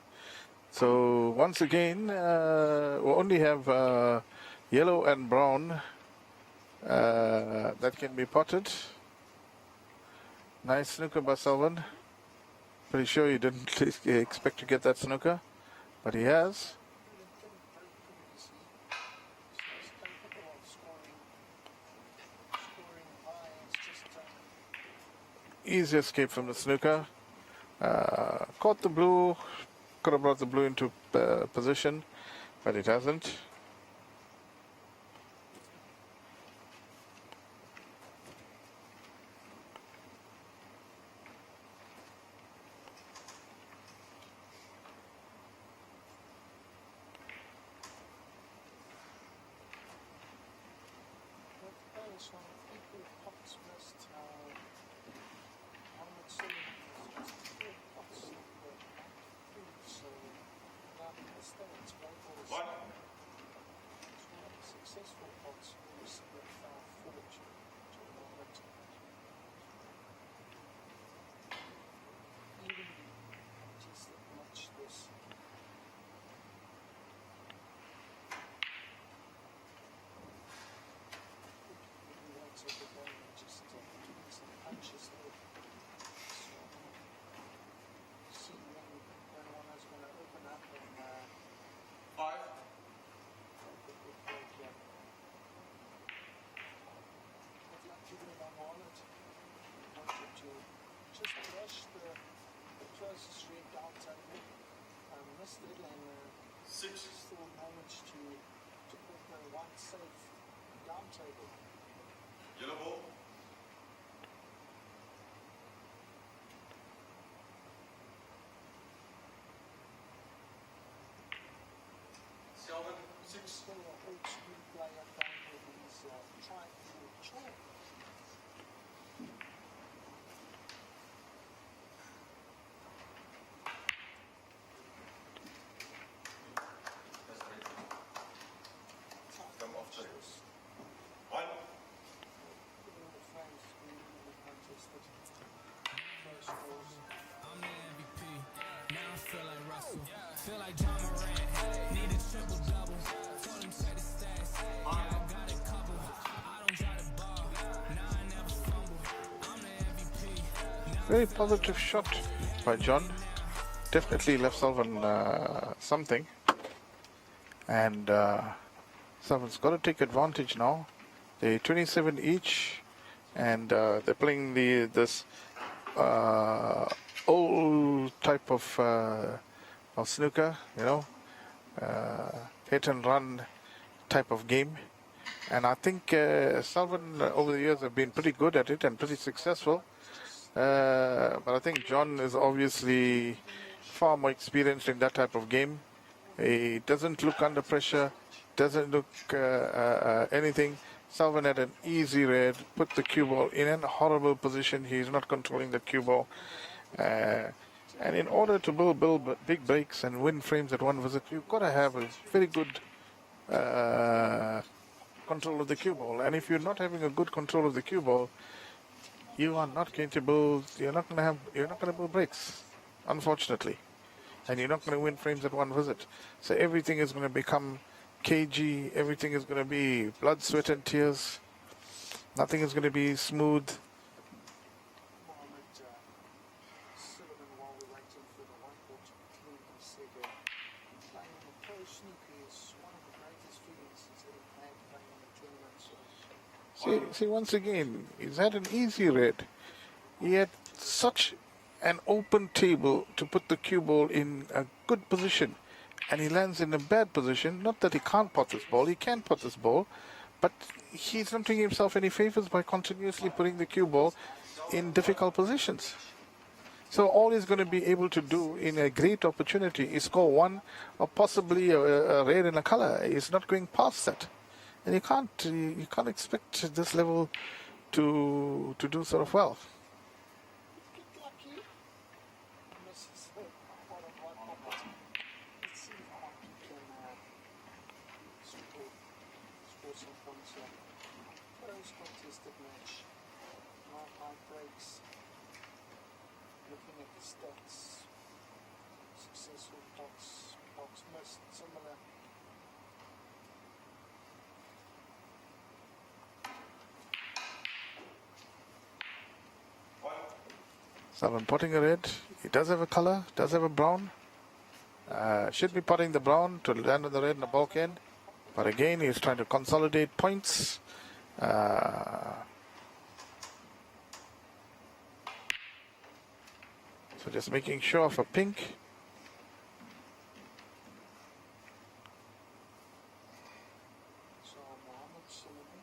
So once again, we only have yellow and brown that can be potted. Nice snooker by Selvan. Pretty sure he didn't expect to get that snooker, but he has. Easy escape from the snooker. Caught the blue, could have brought the blue into position, but it hasn't. Successful pots recently found fortune to the moment. Even just that much this. Lots of the ball just doing some punches there. So, see when one is going to open up and 5. Just brush the closest straight down table. Missed it and 6. still managed to put the one safe down table. Yellow ball. Selvan 6. Still an old school player playing with his trying to chalk. Come off tables. 1. I'm the MVP. Now I feel like Russell. Feel like John Morant. Need a triple double. Told him check the stats. Yeah, I got a couple. I don't try to ball. Now I never fumble. I'm the MVP. Very positive shot by John. Definitely left Selvan something. And Selvan's got to take advantage now. They're 27 each. And they're playing this old type of snooker, hit and run type of game. And I think Selvan over the years have been pretty good at it and pretty successful. But I think John is obviously far more experienced in that type of game. He doesn't look under pressure, doesn't look anything. Selvan had an easy red, put the cue ball in a horrible position. He's not controlling the cue ball. And in order to build big breaks and win frames at one visit, you've got to have a very good control of the cue ball. And if you're not having a good control of the cue ball, you are not going to build. You're not going to build breaks, unfortunately. And you're not going to win frames at one visit. So everything is going to become cagey, everything is going to be blood, sweat and tears. Nothing is going to be smooth. Mohammed Suleiman, while we're waiting for the one ball to conclude, he said playing on the pro snooker is one of the greatest feelings he's ever had playing in a tournament. So See, once again, he's had an easy red. He had such an open table to put the cue ball in a good position. and he lands in a bad position. Not that he can't pot this ball, he can pot this ball, but he's not doing himself any favors by continuously putting the cue ball in difficult positions. So all he's going to be able to do in a great opportunity is score one or possibly a red and a color. He's not going past that, and you can't expect this level to do sort of well. Get lucky. Misses the bottom right pocket. Let's see if Hockey can score some points here. Close contested match. Not high breaks. Looking at the stats. Successful pots missed. Similar. Sullivan potting a red. He does have a color, does have a brown. Should be potting the brown to land on the red in the bulk end. But again, he's trying to consolidate points. So just making sure of a pink. So Mohammed Sullivan.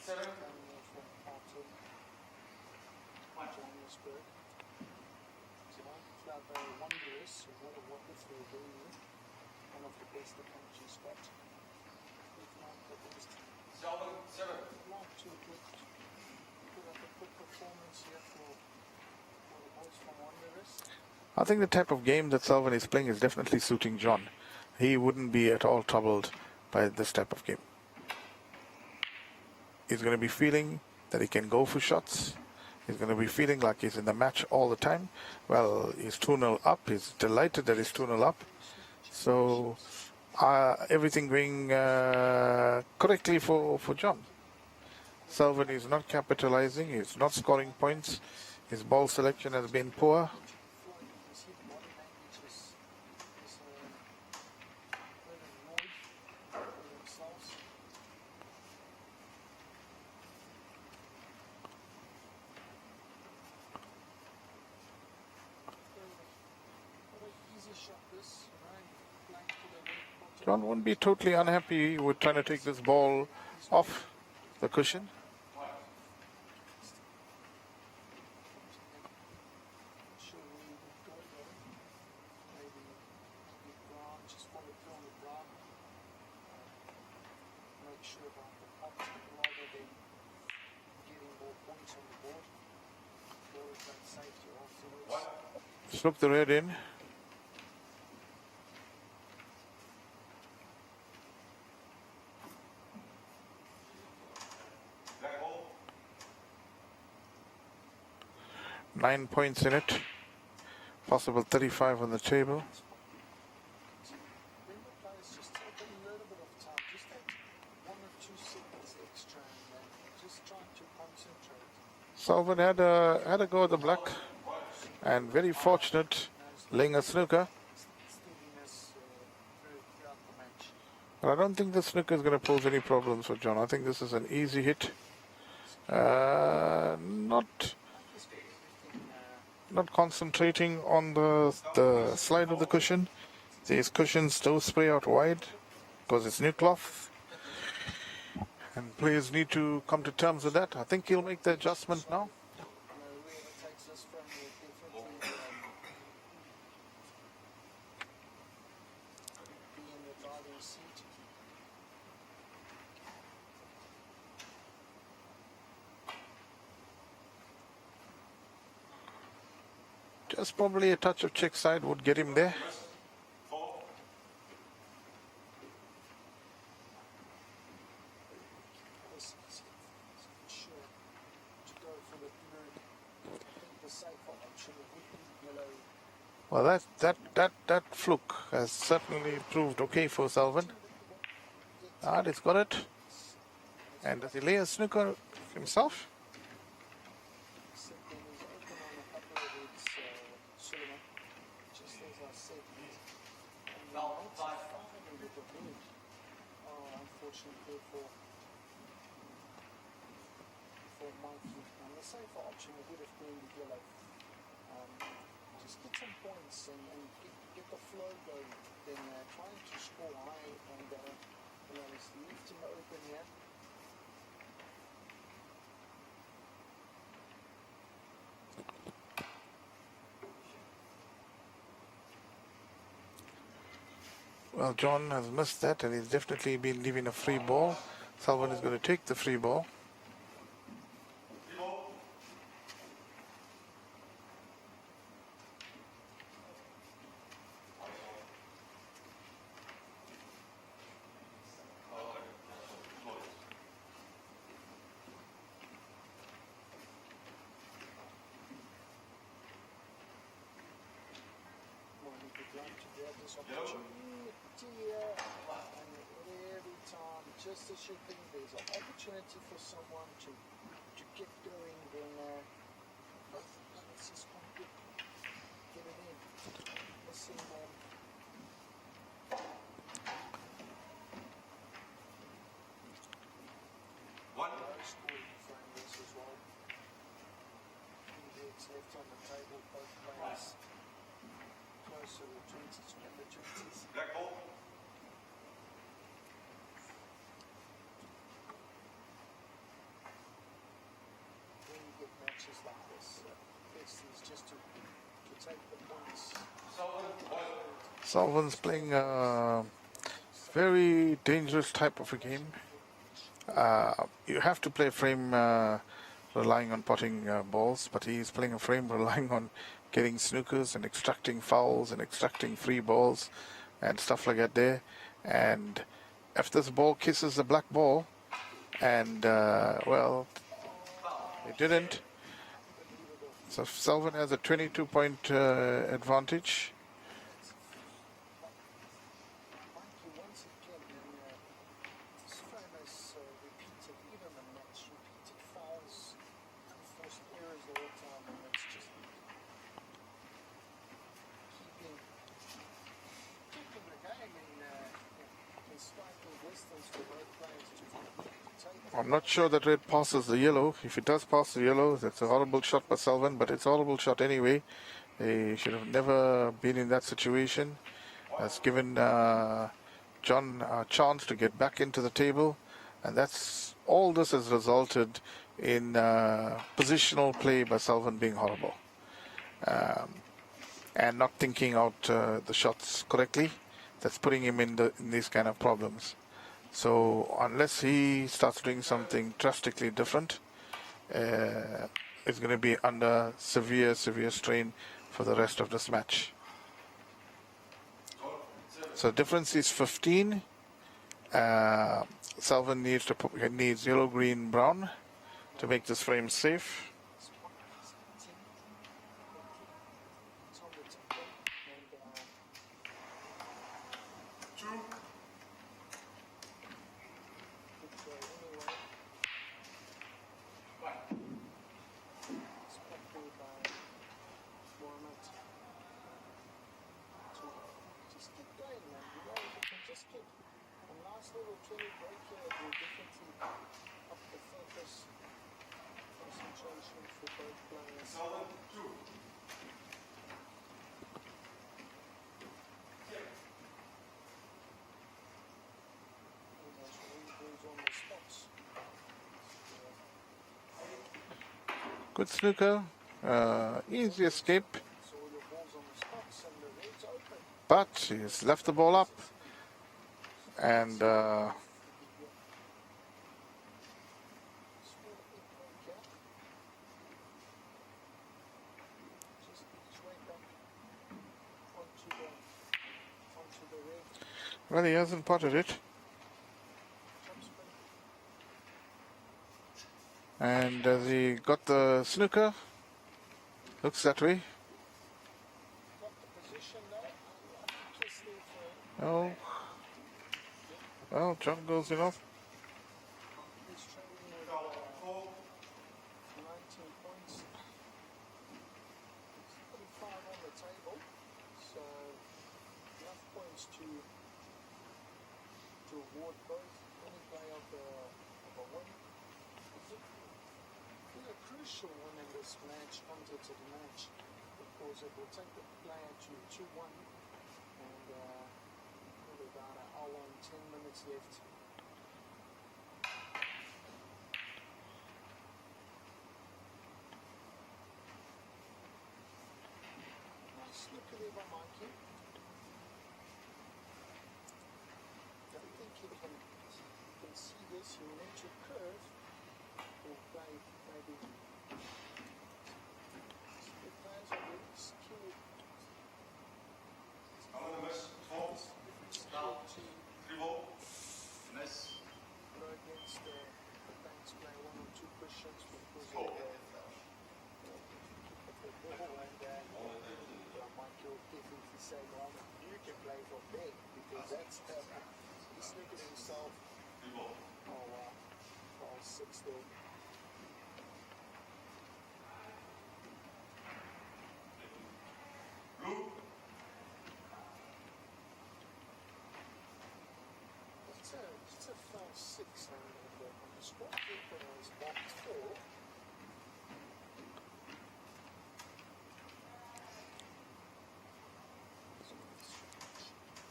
7, Coming in from Alton. Johannesburg. Flat Wanderers, what a wonderful venue. One of the best the country's got. If not the best. Selwyn 7, Not too good. Put up a good performance here for the boys from Wanderers. I think the type of game that Sullivan is playing is definitely suiting John. He wouldn't be at all troubled by this type of game. He's going to be feeling that he can go for shots. He's going to be feeling like he's in the match all the time. Well, he's 2-0 up. He's delighted that he's 2-0 up. So everything going correctly for John. Sullivan is not capitalizing. He's not scoring points. His ball selection has been poor. Floyd, you can see the body language is very annoyed with themselves. What an easy shot this, blank to the right bottom. John won't be totally unhappy with trying to take this ball off the cushion. Not sure where he would go though. Maybe Brown, just follow through on the Brown. Make sure about the pot rather than getting more points on the board. Go with that safety afterwards. Snook the red in. black ball, 9 points in it. Possible 35 on the table. When the players just take a little bit of time, just take 1 or 2 seconds extra and just try to concentrate. Sullivan had a go at the black, and very fortunate laying a snooker. Steadiness throughout the match. But I don't think the snooker is going to pose any problems for John. I think this is an easy hit. Not concentrating on the slide of the cushion. These cushions do spray out wide because it's new cloth. And players need to come to terms with that. I think he'll make the adjustment now. Whoever takes this from will definitely be in the driving seat. Just probably a touch of check side would get him there. 4, This is sure to go for the blue. I think the safer option would be yellow. Well, that fluke has certainly proved okay for Sullivan. He's got it. And does he lay a snooker himself? Except when he's open on a couple of hits, Sullivan, just as I said, and the lights are fine with the blue. Oh, unfortunately for Mikey. And the safer option would have been the yellow. just get some points and get the flow going. Then trying to score high and let's leave him open here. Well, John has missed that, and he's definitely been leaving a free ball. Salvan is going to take the free ball. Just as you think there's an opportunity for someone to get going, then let's just get it in. Missing One. scoring frame this as well. 3 hits left on the table, both players closer to 20s, the 20s. Black ball. Matches like this, best is just to take the points. Salvan's playing a very dangerous type of a game. You have to play a frame relying on potting balls, but he's playing a frame relying on getting snookers and extracting fouls and extracting free balls and stuff like that there. And if this ball kisses the black ball, and well, it didn't. So Salvan has a 22-point advantage. Once again, this frame has repeated, even the match, repeated fouls, unforced errors all the time, and it's just keeping the game in striking distance for both players to take. I'm not sure that red passes the yellow. If it does pass the yellow, that's a horrible shot by Salvan, but it's a horrible shot anyway. They should have never been in that situation. Has given John a chance to get back into the table, and that's all this has resulted in positional play by Salvan being horrible and not thinking out the shots correctly. That's putting him in these kind of problems. So unless he starts doing something drastically different, it's going to be under severe strain for the rest of this match. So the difference is 15. Salvan needs yellow, green, brown to make this frame safe. Good snooker, easy escape, but he's left the ball up, and well, he hasn't potted it. And has he got the snooker? Looks that way. Oh. Well, John goes in off. To award both any player of a win. A crucial one in this match, comes to the match, of because it will take the player to 2-1 and probably about an hour and 10 minutes left. Nice snooker there by Mikey. Don't think you can see this. You will need to curve or play maybe. The players are really skilled. Hou de mis. 12. Skilled to Dribbel. Mis. go against the banks, play 1 or 2 questions because Oh. of the ball and Michael definitely say, well, you can play from there because that's he's looking at himself. Dribbel. Oh wow, 5-6 there. Blue. It's a 5-6 on the spot keeper is box 4.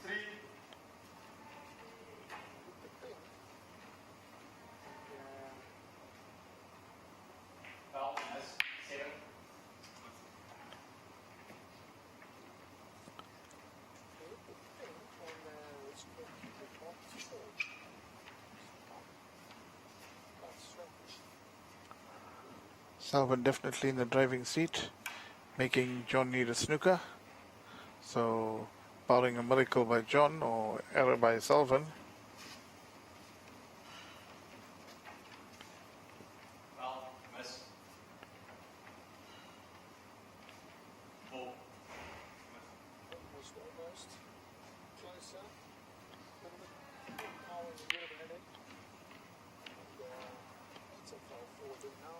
Three. With the pink. And, Wel. Mis. 7. with the pink on the spot keeper box 4. That's strange. Salvan definitely in the driving seat, making John need a snooker. So, barring a miracle by John or error by Salvan, Wel. Mis. 4. Almost closer. A little bit power and a little bit headache. And it's a foul forward in now.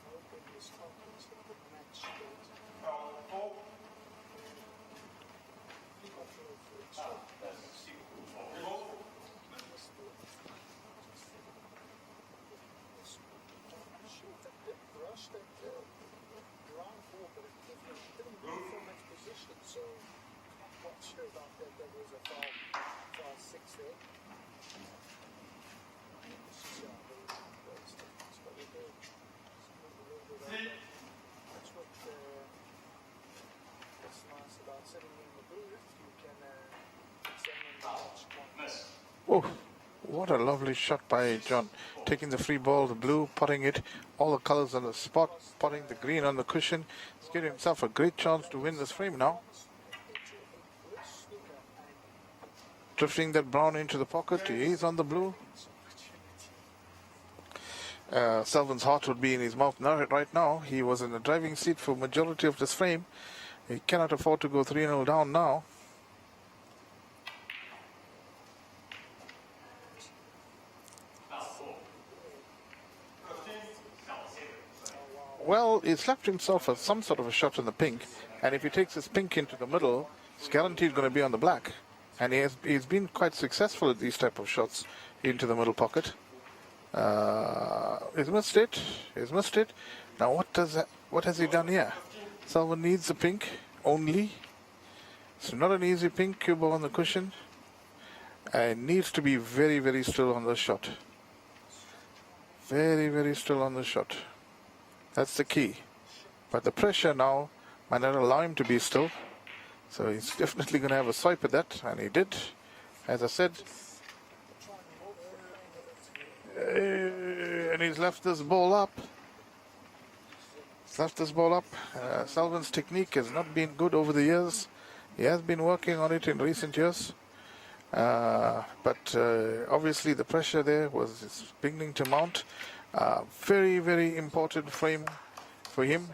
Hoping this conference will put match date. Wel. 4. Not sure if it's Dribbel. shoot that did brush that ground ball, but it didn't move from its position, so not quite sure about that. That was a foul 6 there. That's what we do. Three. That's what what's nice about sitting in the booth. You can examine the match one. Mis. oh, what a lovely shot by John. Taking the free ball, the blue, putting it, all the colors on the spot, putting the green on the cushion. He's giving himself a great chance to win this frame now. Into a good snooker and Drifting that brown into the pocket, he's on the blue. opportunity. Salvan's heart would be in his mouth now, right now. He was in the driving seat for majority of this frame. He cannot afford to go 3-0 down now. Wel. 4. 15. Wel. 7. Well, he's left himself some sort of a shot in the pink, and if he takes his pink into the middle, it's guaranteed going to be on the black. And he's been quite successful at these type of shots into the middle pocket. He's missed it. He's missed it. Now what has he done here? Salvan needs the pink only. It's not an easy pink cue ball on the cushion. And needs to be very, very still on the shot. Very, very still on the shot. That's the key. But the pressure now might not allow him to be still. So he's definitely going to have a swipe at that. And he did. As I said. And he's left this ball up. He's left this ball up. Salvan's technique has not been good over the years. He has been working on it in recent years. But obviously the pressure there is beginning to mount. Very, very important frame for him.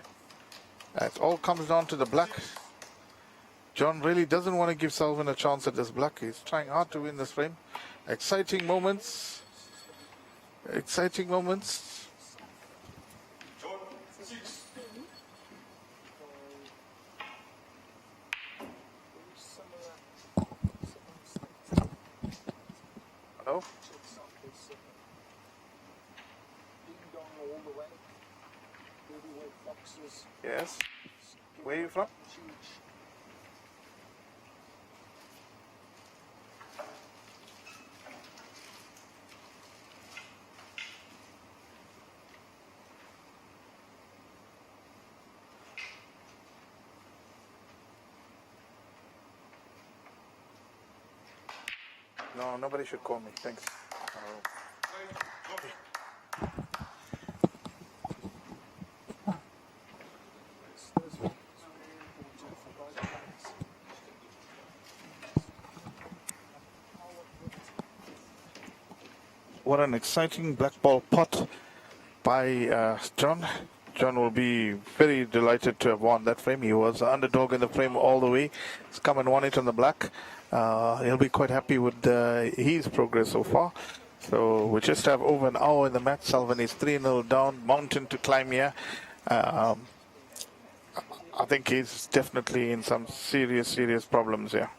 It all comes down to the black. John really doesn't want to give Selvin a chance at this black. He's trying hard to win this frame. Exciting moments. Exciting moments. John 6. Very similar Hello? ding dong all the way. Everywhere foxes. Yes. Where are you from? Huge. No, nobody should call me. Thanks. What an exciting black ball pot by John. John will be very delighted to have won that frame. He was the underdog in the frame all the way. He's come and won it on the black. He'll be quite happy with his progress so far. So we just have over an hour in the match. Selvin is 3-0 down. Mountain to climb here. I think he's definitely in some serious problems here.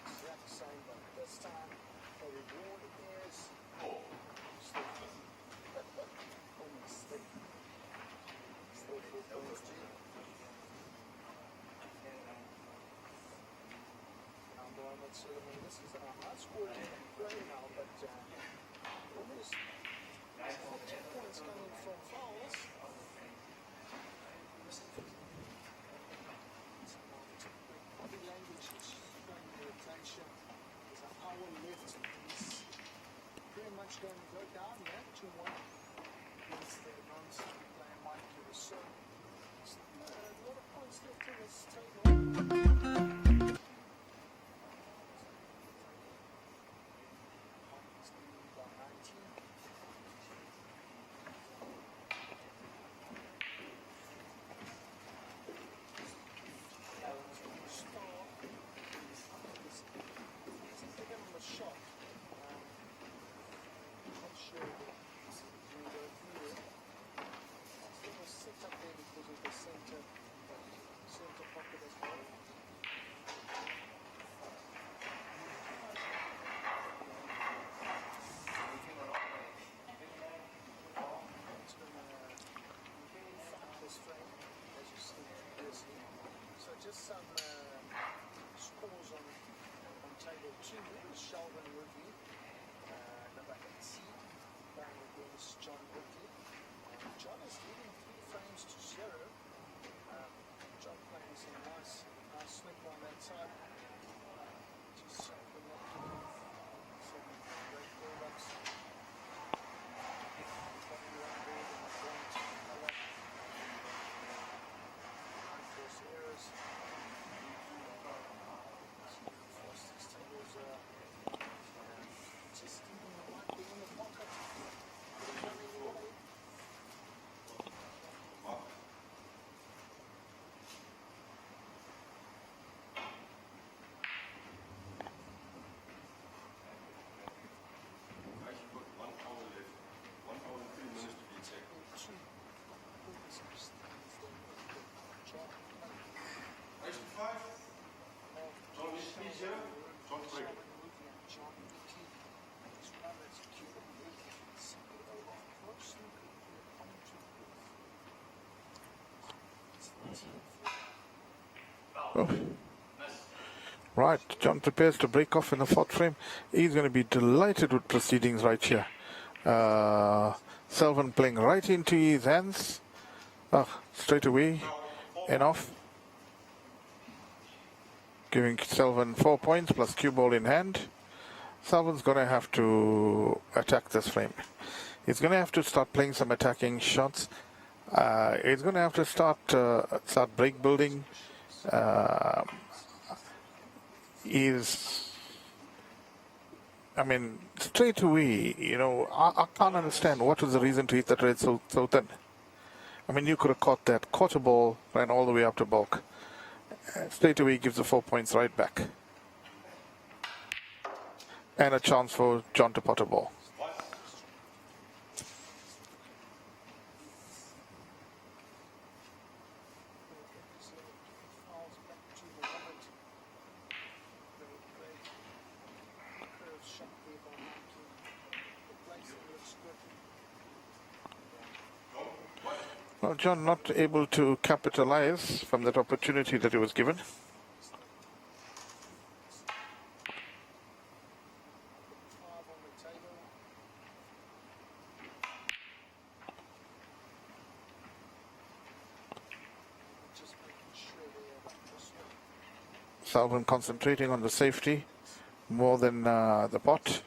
Exact same, but this time the reward is almost stick. Still 4 points to you. This is a high score play now, but almost 2 points coming from fouls. Body language is showing your attention. There's an hour left. He's pretty much going to go down here, 2-1. Against the non-state player Mike Rousseau. A lot of points left in this table. He's leading by 19. So just some scores on table 2. Sheldon Woodley, number 18, playing against John Woodley. John is leading 3 frames to 0. John playing some nice slip on that side. Just something not doing some great build-ups. Body around board in the front colour. Force errors. These tables are just even might be in the pocket. Could have gone any way. Oh. Right, John prepares to break off in the 4th frame. He's going to be delighted with proceedings right here. Selvin playing right into his hands. Straight away and off. Giving Selvin 4 points plus cue ball in hand. Selvin's going to have to attack this frame. He's going to have to start playing some attacking shots. He's going to have to start break building. I mean, straight away, I can't understand what was the reason to hit that red so thin. I mean, you could have caught that, caught a ball, ran all the way up to bulk. Straight away gives the 4 points right back. And a chance for John to pot a ball. Well, John not able to capitalize from that opportunity that he was given. Salvan concentrating on the safety more than the pot.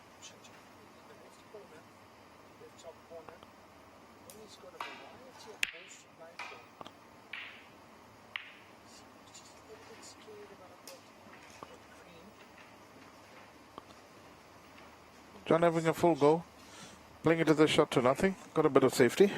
John having a full go, playing it as a shot to nothing, got a bit of safety.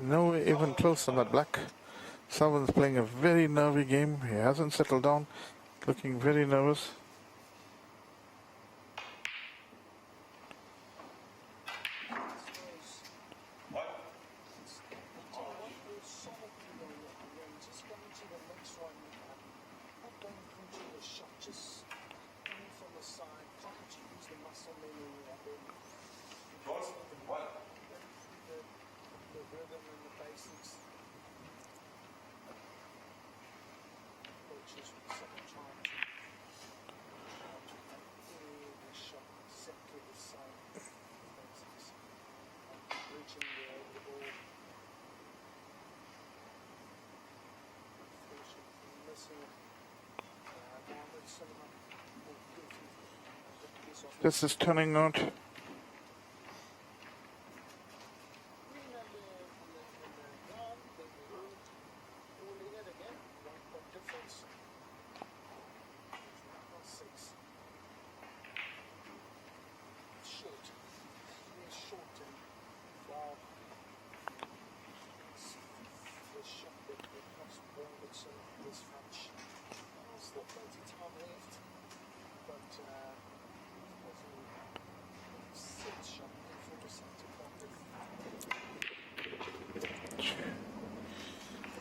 No even close on that black. Someone's playing a very nervy game. He hasn't settled down, looking very nervous. This is turning out.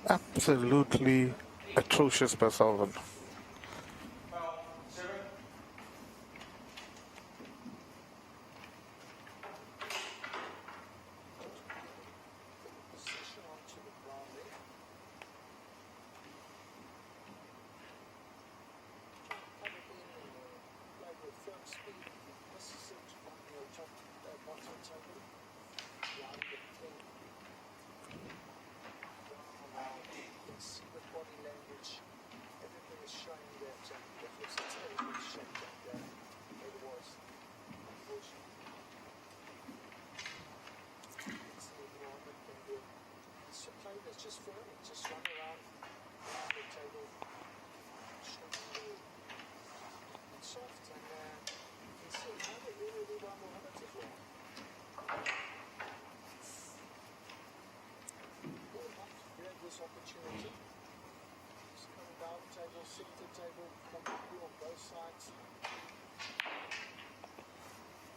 Absolutely atrocious by Salvan. center table completely on both sides.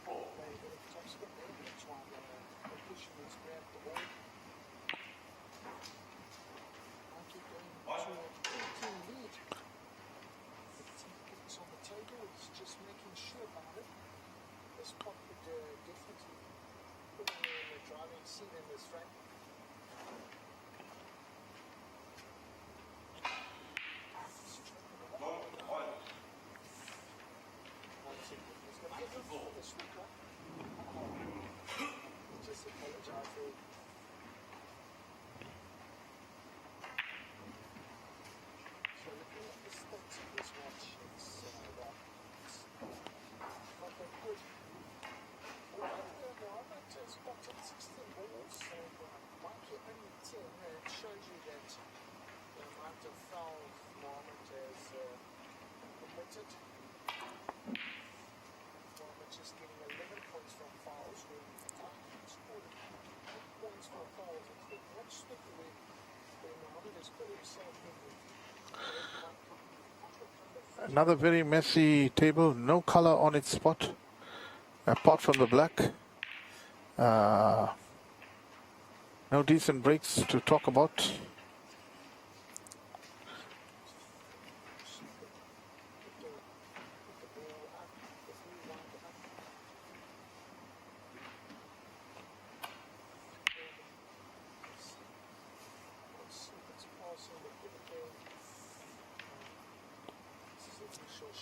Play a bit of top spin there, but try and push him and grab the ball. Might keep going to a 13 lead. 15 points on the table, it's just making sure about it. This pot could definitely put him in the driving seat in this frame. Just apologize for so looking at the stats of this match, it's not that good. Mohammed has spotted 16 balls, so Mikey only 10. It shows you that the amount of fouls Mohammed has committed. Mohammed just getting 11 points from fouls, when Mikey scored 8 points from fouls. I think much stickier when Mohammed has put himself in the Another very messy table, no color on its spot, apart from the black. No decent breaks to talk about.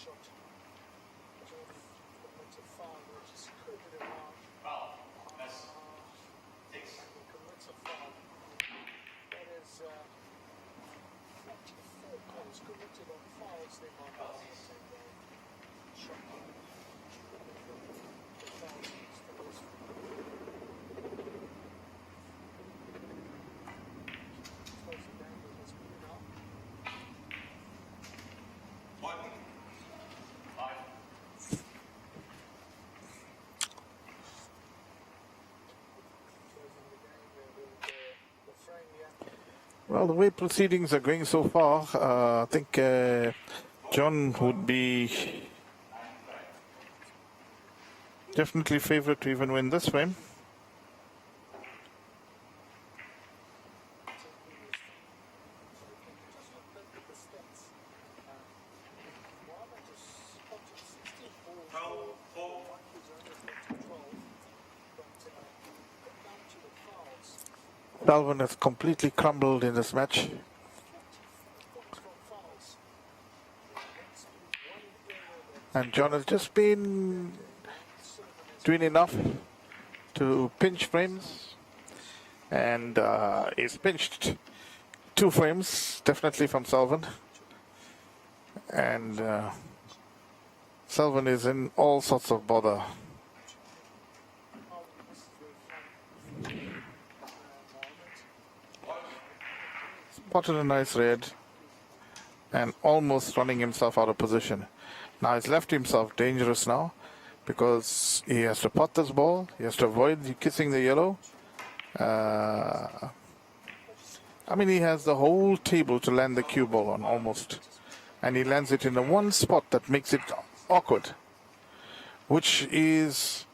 shot. Jordan commits a foul, which is curved around. Foul. That's 6. Commits a foul. That is 44 goals committed on fouls. They might not be shot. The foul is the most. Closing down with his blue now. 1. 5. Closing the game with the frame here. Well, the way proceedings are going so far, I think John would be definitely favourite to even win this frame. Dalvin has completely crumbled in this match. And John has just been doing enough to pinch frames. And he's pinched 2 frames, definitely from Salvan. And Salvan is in all sorts of bother. Spotted a nice red and almost running himself out of position. Now he's left himself dangerous now because he has to pot this ball. He has to avoid kissing the yellow. I mean, he has the whole table to land the cue ball on almost. And he lands it in the one spot that makes it awkward, which is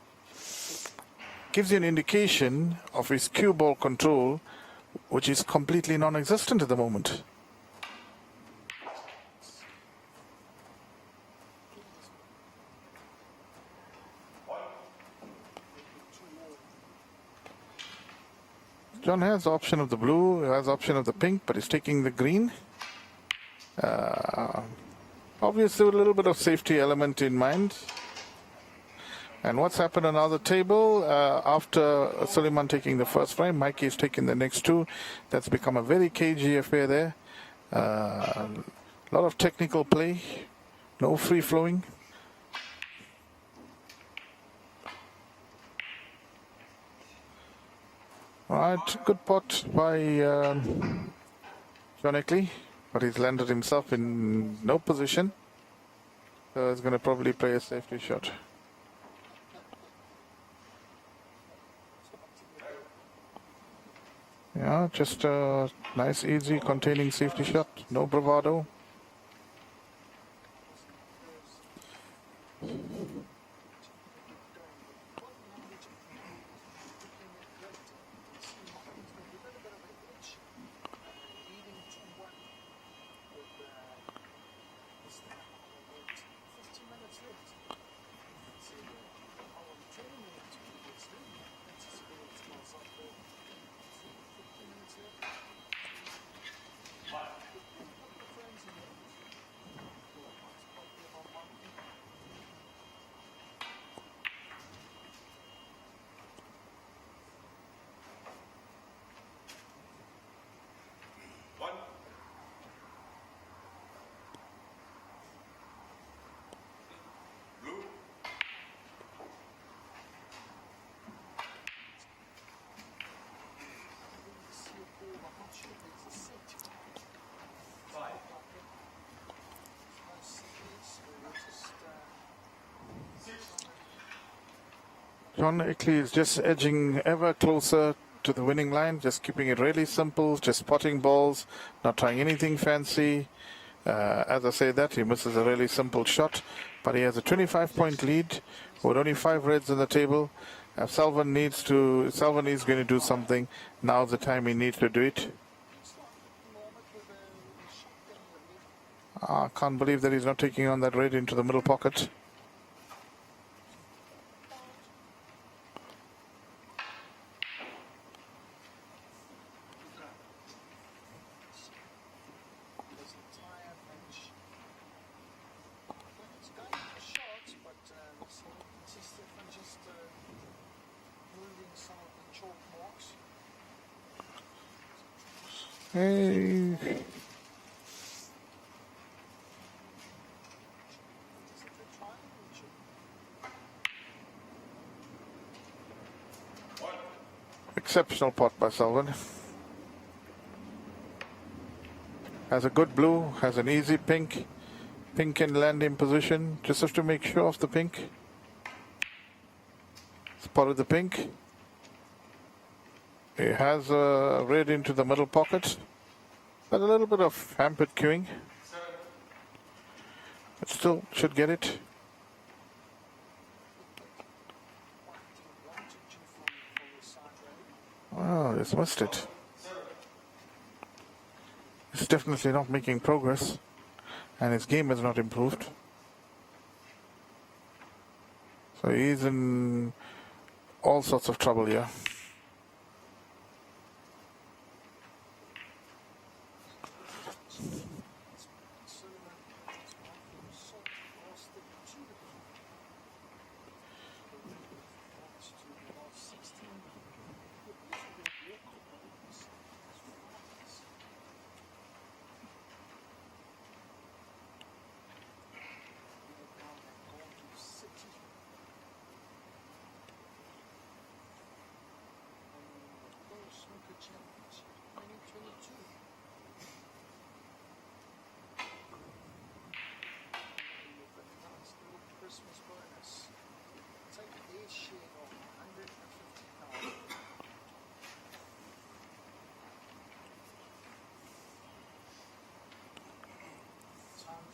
gives you an indication of his cue ball control, which is completely non-existent at the moment. John has the option of the blue, he has the option of the pink, but he's taking the green. Obviously with a little bit of safety element in mind. And what's happened on the table, after Suleiman taking the first frame, Mikey is taking the next 2. That's become a very cagey affair there. A lot of technical play, no free flowing. Right, good pot by John Eckley, but he's landed himself in no position. So he's going to probably play a safety shot. Yeah, just a nice, easy, containing safety shot. No bravado. John Ickley is just edging ever closer to the winning line, just keeping it really simple, just potting balls, not trying anything fancy. As I say that, he misses a really simple shot, but he has a 25-point lead with only 5 reds on the table. Salvan is going to do something. Now's the time he needs to do it. I can't believe that he's not taking on that red into the middle pocket. Hey. Exceptional pot by Salvan. Has a good blue, has an easy pink. Pink can land in position. Just have to make sure of the pink. Spotted the pink. He has a red into the middle pocket. But a little bit of hampered queuing. But still should get it. Oh, just missed it. He's definitely not making progress. And his game has not improved. So he's in all sorts of trouble here.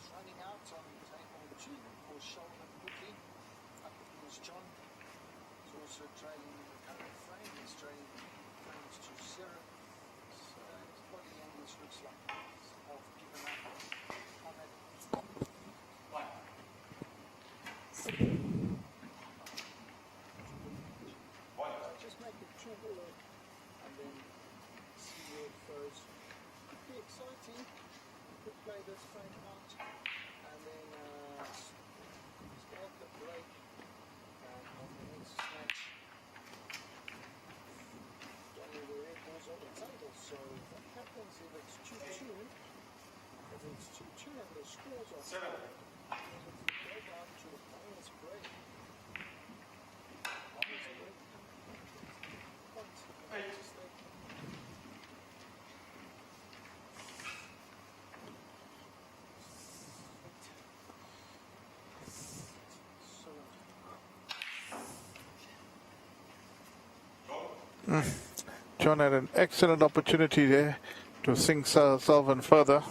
Running out on table 2 for Sheldon Bookie. Up against John. He's also trailing the current frame. He's trailing frames to 0. So his body angles looks like he's half given up on it. Just make it 2 ball and then see where it goes. Could be exciting. Could play this frame out. And then start the break on the next match. Only the red balls on the table. So what happens if it's 2-2? If it's 2-2 and the scores are go down to a bonus break. Bonus break. Points. John had an excellent opportunity there to sink Salvan further.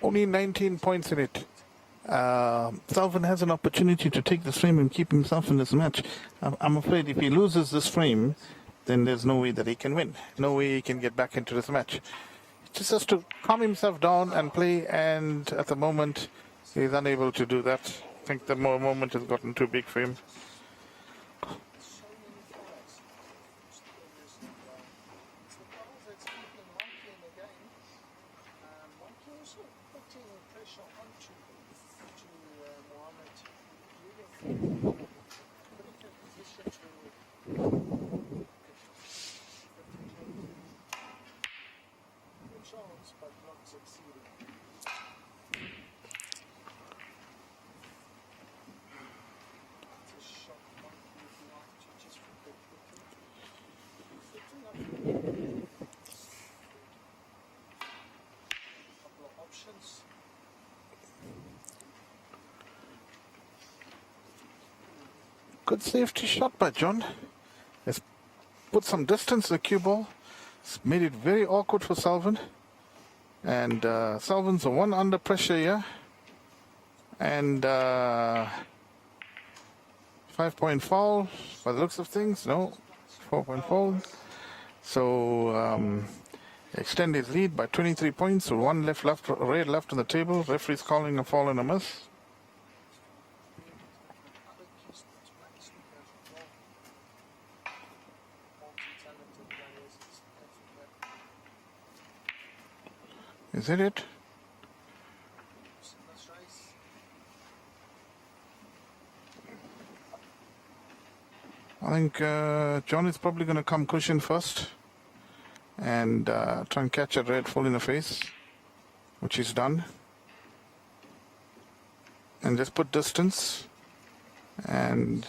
Only 19 points in it. Salvan has an opportunity to take this frame and keep himself in this match. I'm afraid if he loses this frame, then there's no way that he can win. No way he can get back into this match. just has to calm himself down and play. And at the moment, he's unable to do that. I think the moment has gotten too big for him. So many fouls. It's the fouls that's keeping Monkey in the game. Monkey also putting pressure onto Mohammed, putting him in position to good chance, but not succeeding. It's a shot Monkey would like to just flip it quickly. Flipping up a couple of options. Good safety shot by John. Has put some distance to the cue ball. It's made it very awkward for Salvan. And Salvan's the one under pressure here. And 5-point foul by the looks of things. No, 4-point foul. So extend his lead by 23 points. So one red left on the table. Referee's calling a foul and a miss. Is that it? I think John is probably going to come cushion first and try and catch a red full in the face, which he's done. And just put distance and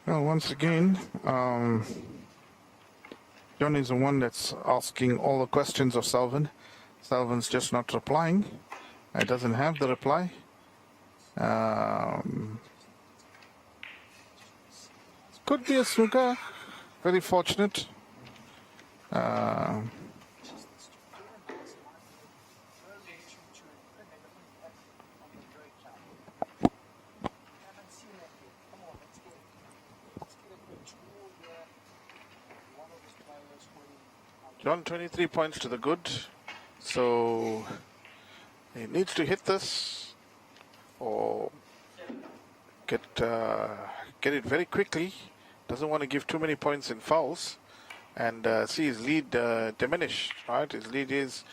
well, once again, John is the one that's asking all the questions of Salvan. Salvan's just not replying. He doesn't have the reply. Could be a snooker. Very fortunate. John, 23 points to the good. So he needs to hit this or get it very quickly. Doesn't want to give too many points in fouls and see his lead diminish. Right, his lead is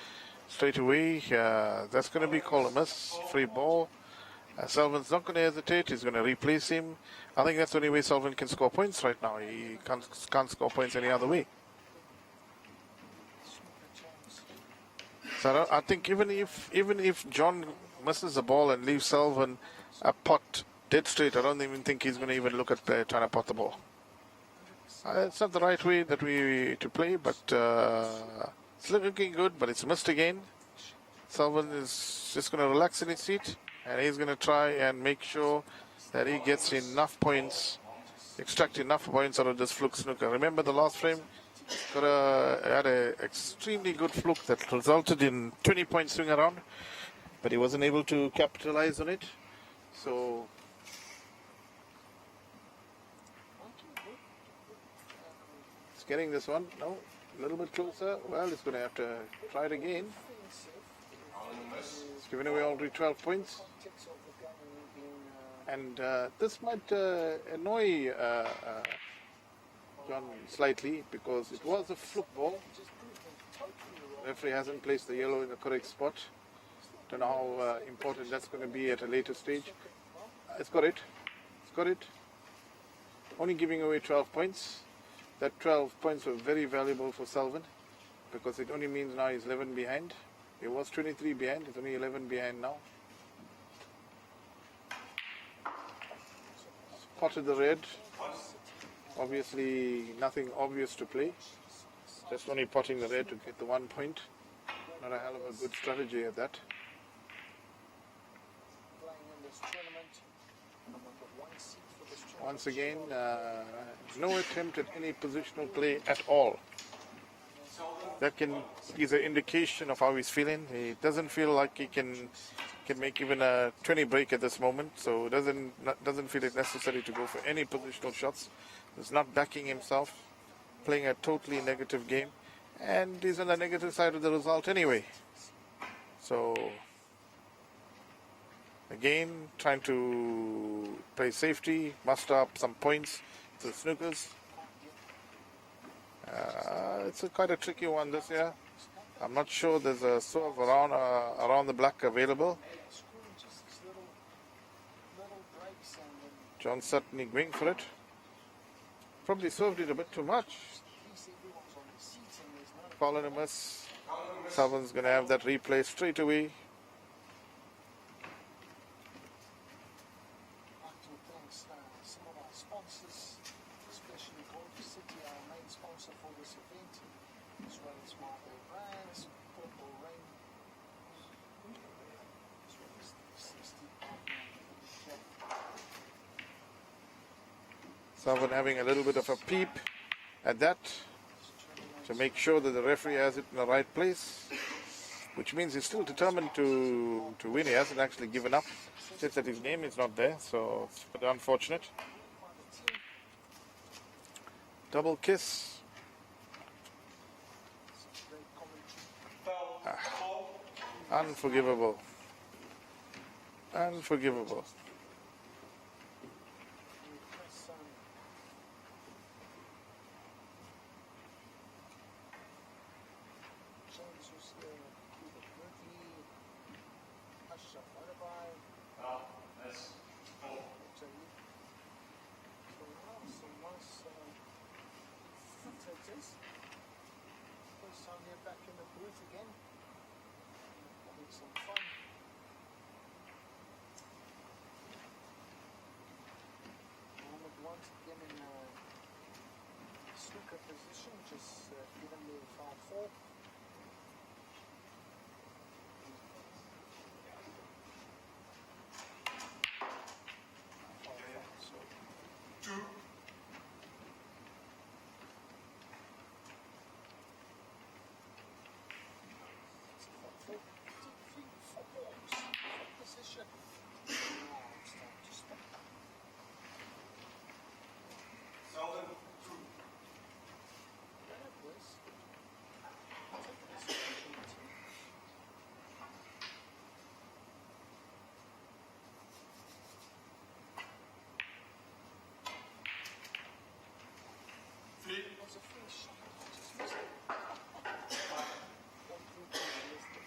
straight away. That's going to be called a miss, free ball. Salvan's not going to hesitate. He's going to replace him. I think that's the only way Salvan can score points right now. He can't score points any other way. So I think even if John misses the ball and leaves Salvan a pot dead straight, I don't even think he's going to even look at trying to pot the ball. It's not the right way that we to play, but it's looking good. But it's missed again. Salvan is just going to relax in his seat, and he's going to try and make sure that he gets enough points, extract enough points out of this fluke snooker. Remember the last frame? Had an extremely good fluke that resulted in 20 points swing around, but he wasn't able to capitalize on it. So it's getting this one now a little bit closer. Well, it's going to have to try it again. It's giving away already 12 points, and this might annoy John slightly because it was a fluke ball. The referee hasn't placed the yellow in the correct spot. Don't know how important that's going to be at a later stage. It's got it. Only giving away 12 points. That 12 points were very valuable for Salvan because it only means now he's 11 behind. He was 23 behind. He's only 11 behind now. Spotted the red. Obviously nothing obvious to play. Just only potting the red to get the 1 point. Not a hell of a good strategy at that. tournament. Number 1 seed for this tournament. Once again, no attempt at any positional play at all. That is an indication of how he's feeling. He doesn't feel like he can make even a 20 break at this moment, so doesn't feel it necessary to go for any positional shots. He's not backing himself, playing a totally negative game, and he's on the negative side of the result anyway. So again, trying to play safety, muster up some points to the snookers. It's quite a tricky one this year. I'm not sure there's a serve around the black available. Screwing just these little breaks and then John certainly going for it. Probably served it a bit too much. at least everyone's on the seats and there's not Calling a miss. Someone's going to have that replay straight away. like to thank some of our sponsors, especially Golf City, our main sponsor for this event, as well as Marble Brands, Purple Rain, as well as the 60 Someone having a little bit of a peep at that to make sure that the referee has it in the right place, which means he's still determined to win. He hasn't actually given up. It's just that his name is not there, so it's a bit unfortunate. Double kiss. great commentary. Foul. Unforgivable. Unforgivable. We press James was there, Cuba Bertie, Ashraf Arabai, Foul. That's four. Jaid. So now some nice spectators. First time they're back in the booth again. Having some fun. Mohammed once again in snooker position, just given the foul 4. So Two. position. Now it's time to stop. Southern. Two. That was take this opportunity. Three. It was a free shot. Just missed it. One through two, missed it.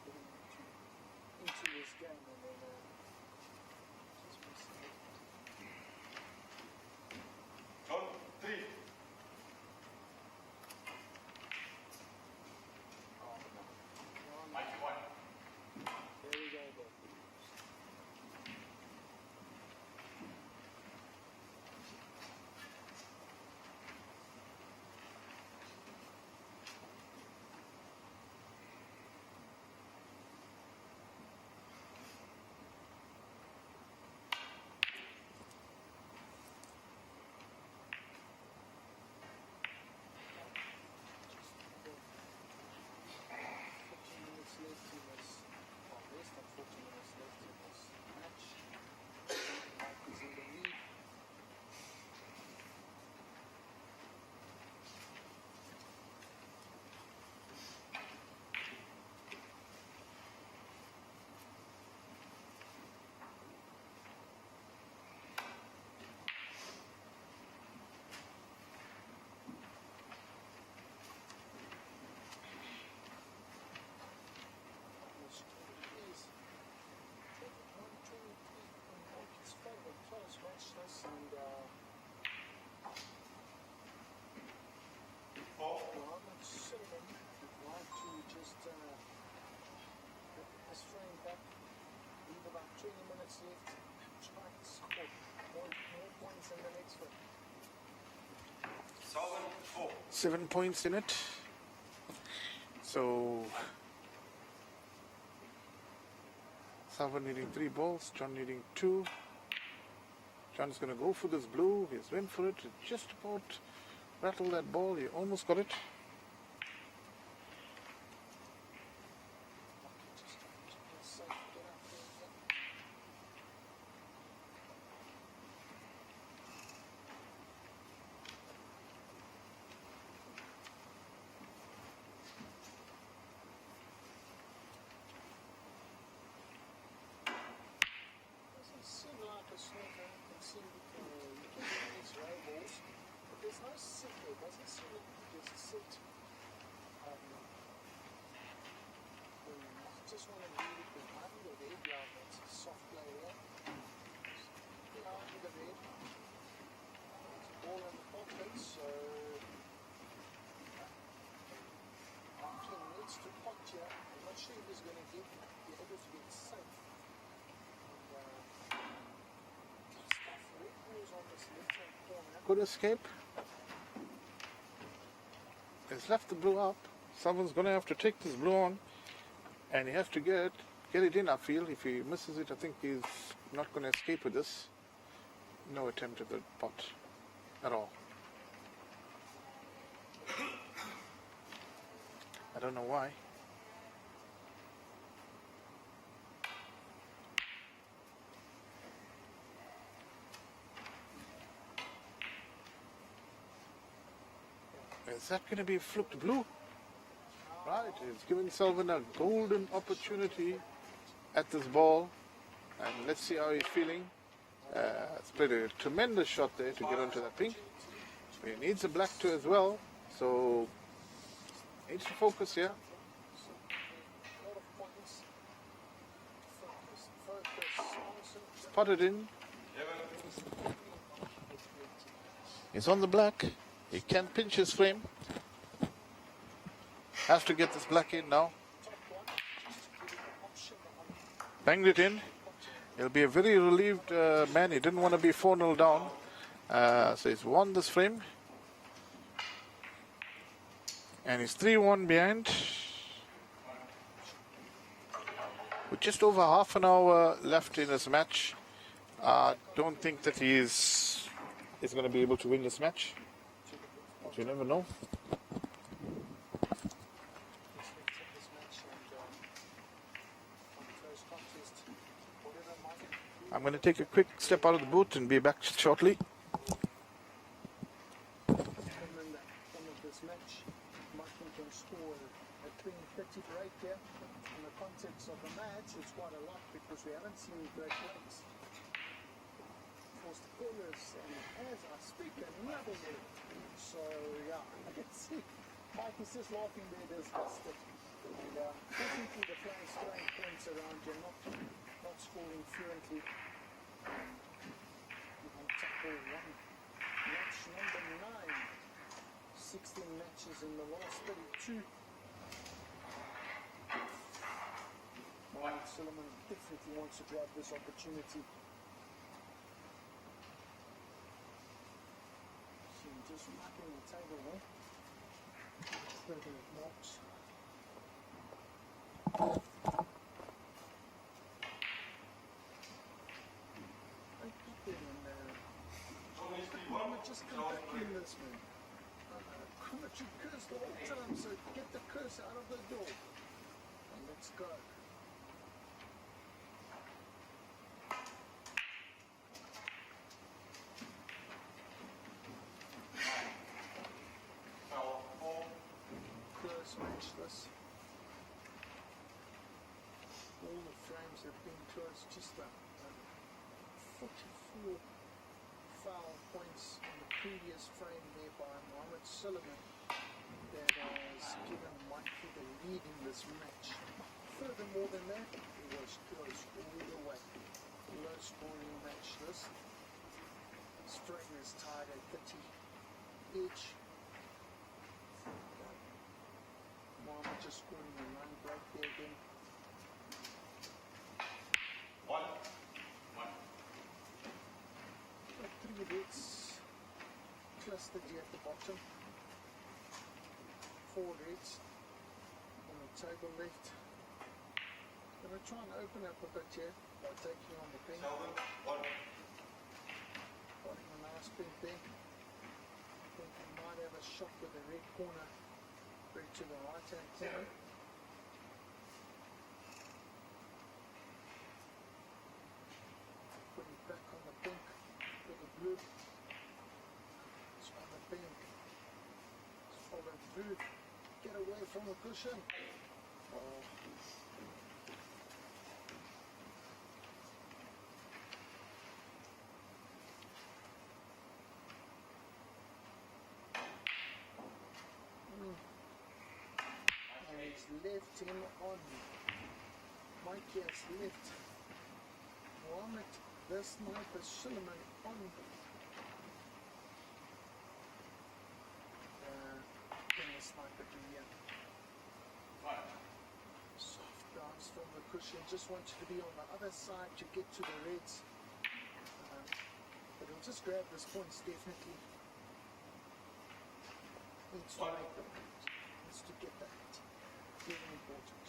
Getting into this game and then just missed it. John. Three. Oh no. 91. There we go, bro. Less than 14 minutes left in this match. Mike is in the lead. Is 123 in Mikey's favor. Close match this and Four. Mohammed Sullivan would like to just get this frame back. Leave about 20 minutes left. Try to score more points in the next one. Southern. Four. 7 points in it. So Salvan needing 3 balls, John needing 2. John's going to go for this blue. He's went for it. Just about rattled that ball. He almost got it. Doesn't seem like a snooker. You can see you can get these rail balls, but there's no sit there. It doesn't seem like you just sit. You just want to leave it behind the red. Yeah, that's a soft play here. Behind the red. There's a ball in the pocket, so he needs to pot here. I'm not sure if he's going to be able to get safe. Good escape. He's left the blue up. Someone's going to have to take this blue on, and he has to get it in, I feel. If he misses it, I think he's not going to escape with this. No attempt at the pot at all. I don't know why. Is that going to be a flipped blue? Right, it's given Selvin a golden opportunity at this ball. And let's see how he's feeling. It's played a tremendous shot there to get onto that pink. He needs a black too as well. So, needs to focus here. Potted in. He's on the black. He can pinch his frame. Has to get this black in now. Banged it in. He'll be a very relieved man. He didn't want to be 4-0 down. So he's won this frame. And he's 3-1 behind. With just over half an hour left in this match, I don't think that he's going to be able to win this match. But you never know. I'm going to take a quick step out of the booth and be back shortly. In the context of the match, it's quite a lot because we haven't seen great breaks. Forced corners, and as I speak, another one. So, yeah, I can see Mike is just laughing there, disgusted. And definitely the players throwing points around you, not scoring fluently. On tackle one. Match number 9. 16 matches in the last 32. Solomon definitely wants to grab this opportunity. So just marking the table there. 30 marks. Connor just come back in this, man. Connor should curse the whole time, so get the curse out of the door. And let's go. Matchless. All the frames have been close, just 44 foul points on the previous frame there by Mohammed Sullivan that has given Mikey the lead in this match. Furthermore than that, it was close all the way. Low scoring match this. Strain is tied at 30 each. Mohammed just scoring a line break there again. 1-1. 3 reds clustered here at the bottom. 4 reds on the table left. The going to try and open up a bit here by taking on the pink. Seldon, 1. Finding a nice pink pink. I think we might have a shot with the red corner very to the right hand corner. Putting back on the pink with the blue. It's on the pink. Let's follow through. Get away from the cushion. Oh. And he's left him on. Mikey has left Mohammed, the sniper Suleiman on. In the sniper area. Soft bounce from the cushion. Just want you to be on the other side to get to the reds. But he'll just grab this points definitely. Needs to make the point. Needs to get that. Very important.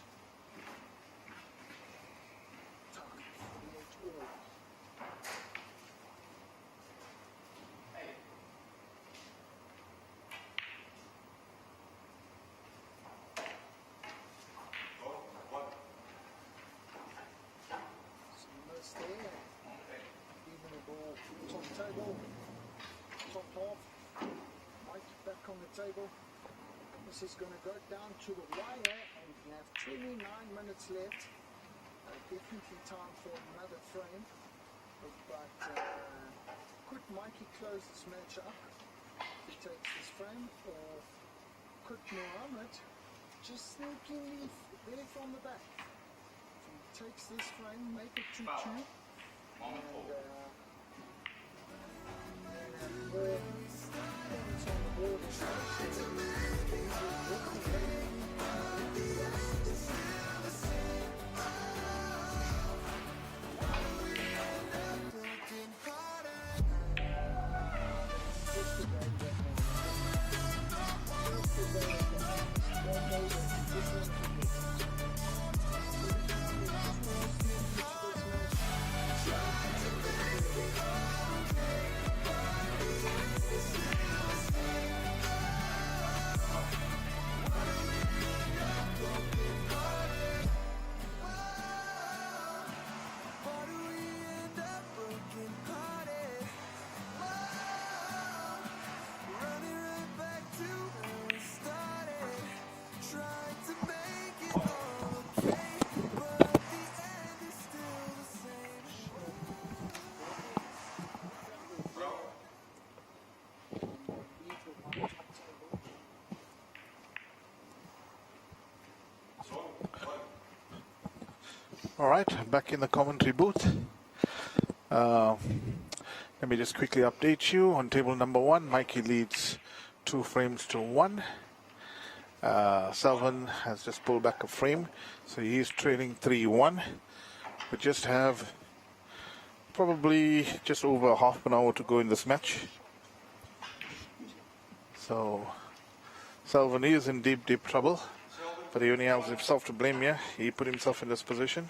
Time. 48 all. Even the ball, top table, top half, Mike back on the table. This is going to go down to the wire and we have 29 minutes left. Definitely time for another frame. But could Mikey close this match up if he takes this frame, or could Mohammed just sneakily there from the back? Takes this frame, make it 2-2, and more points on the board. All right, back in the commentary booth. Let me just quickly update you on table number 1. Mikey leads 2 frames to 1. Salvan has just pulled back a frame, so he is trailing 3-1. We just have probably just over half an hour to go in this match. So Salvan is in deep trouble, but he only has himself to blame here. He put himself in this position.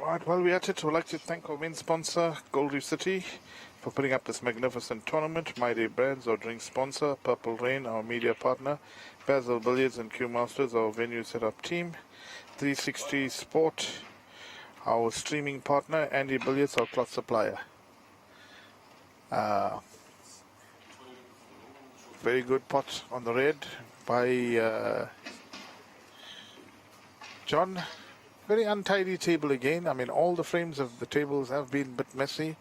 Right, while we're at it, we'd like to thank our main sponsor, Gold Reef City, for putting up this magnificent tournament. My Day Brands, our drink sponsor, Purple Rain, our media partner, Basil Billiards and Q Masters, our venue setup team, 360 Sport, our streaming partner, Andy Billiards, our cloth supplier. Very good pot on the red by John. Very untidy table again. I mean, all the frames of the tables have been a bit messy.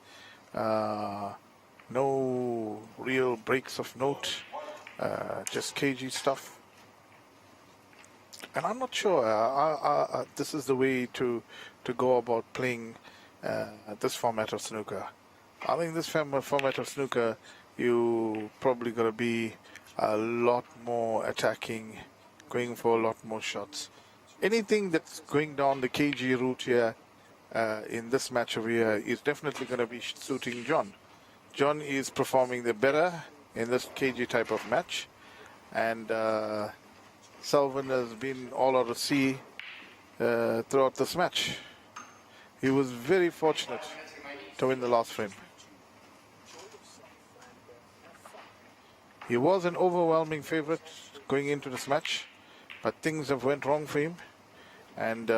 No real breaks of note, just cagey stuff. And I'm not sure this is the way to go about playing this format of snooker. I think this format of snooker, you probably got to be a lot more attacking, going for a lot more shots. Anything that's going down the KG route here in this match over here is definitely going to be suiting John. John is performing the better in this KG type of match, and Salvan has been all out of sea throughout this match. He was very fortunate to win the last frame. He was an overwhelming favorite going into this match, but things have went wrong for him, and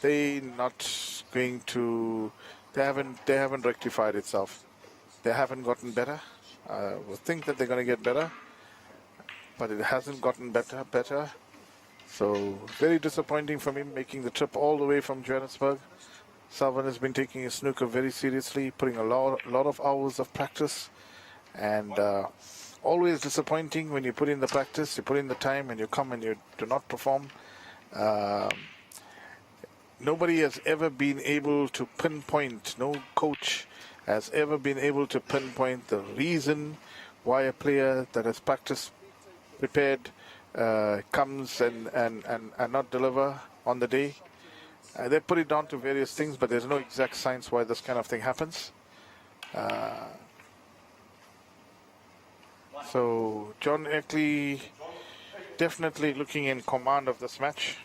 they haven't rectified itself. They haven't gotten better. We think that they're going to get better, but it hasn't gotten better. So very disappointing for him, making the trip all the way from Johannesburg. Salvan has been taking his snooker very seriously, putting a lot of hours of practice, and always disappointing when you put in the practice, you put in the time, and you come and you do not perform. Nobody has ever been able to pinpoint, no coach has ever been able to pinpoint the reason why a player that has practiced, prepared, comes and not deliver on the day. They put it down to various things, but there's no exact science why this kind of thing happens. So John Eckley definitely looking in command of this match.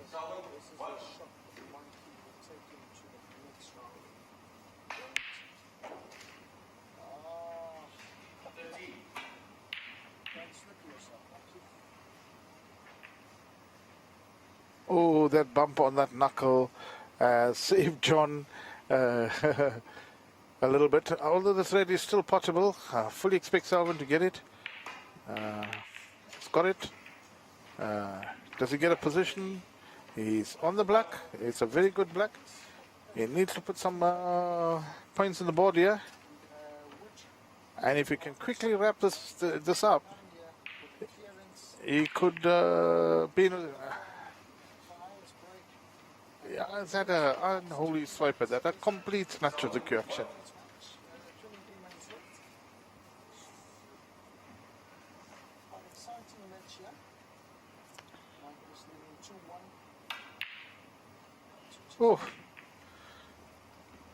This is the shot that the monkey will take him to the next round. Don't slip yourself, monkey. Oh, that bump on that knuckle saved John a little bit. Although the thread is still potable, fully expect Salvan to get it. He's got it. Does he get a position? He's on the black. It's a very good black. He needs to put some points on the board here. And if he can quickly wrap this up, he could be in yeah, is that an unholy swipe at that? That complete snatch of the cue action. Oh,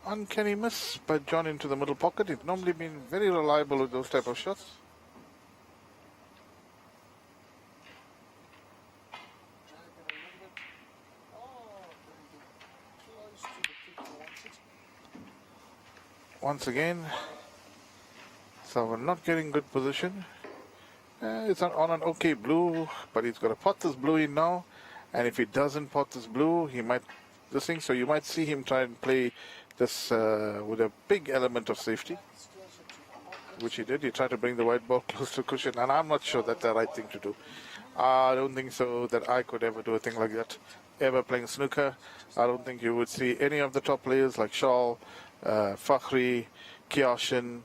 uncanny miss by John into the middle pocket. He's normally been very reliable with those type of shots. Once again, so we're not getting good position. It's on an okay blue, but he's got to pot this blue in now. And if he doesn't pot this blue, he might this thing. So you might see him try and play this with a big element of safety, which he did. He tried to bring the white ball close to cushion, and I'm not sure that's the right thing to do. I don't think so that I could ever do a thing like that. Ever playing snooker, I don't think you would see any of the top players like Shaw, Fakhri, Kiashin,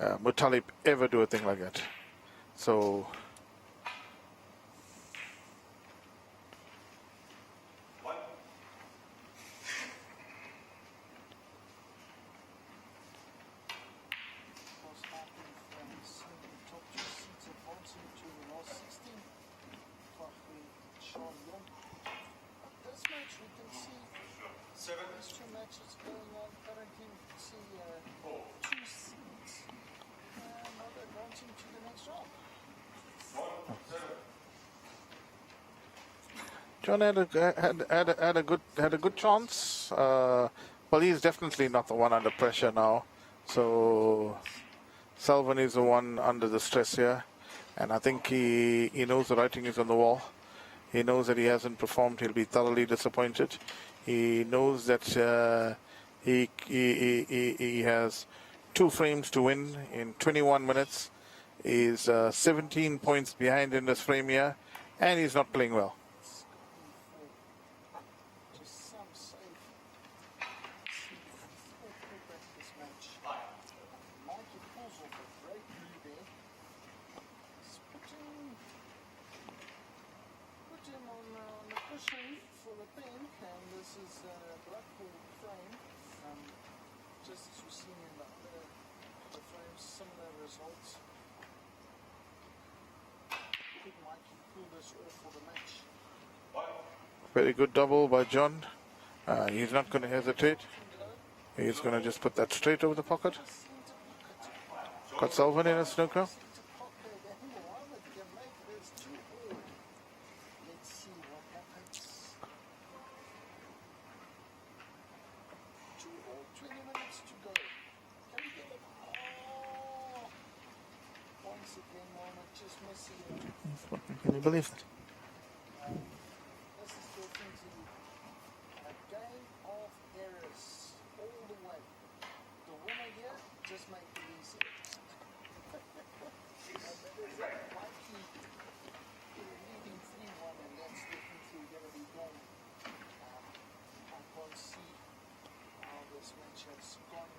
Mutalib ever do a thing like that. So John had a good chance. Well, he's definitely not the one under pressure now. So Salvan is the one under the stress here, and I think he knows the writing is on the wall. He knows that he hasn't performed. He'll be thoroughly disappointed. He knows that he has 2 frames to win in 21 minutes. He's 17 points behind in this frame here, and he's not playing well. Just some safe. This match. Mikey pulls off a great blue there. Put him on the cushion for the pink, and this is Blackpool frame. Just as we've seen in the other frames, similar results. Could Mikey pull this off for the match? Very good double by John. He's not going to hesitate. He's going to just put that straight over the pocket. Got Salvan in a snooker. Let's see what happens. 20 minutes to go. Can we get it? Oh! Once again, Mohammed just missing it. Can you believe that? This is definitely a game of errors all the way. The winner here just make it easy. And that is Mikey leading 3-1, and that's definitely going to be gone. I can't see how this match has gone.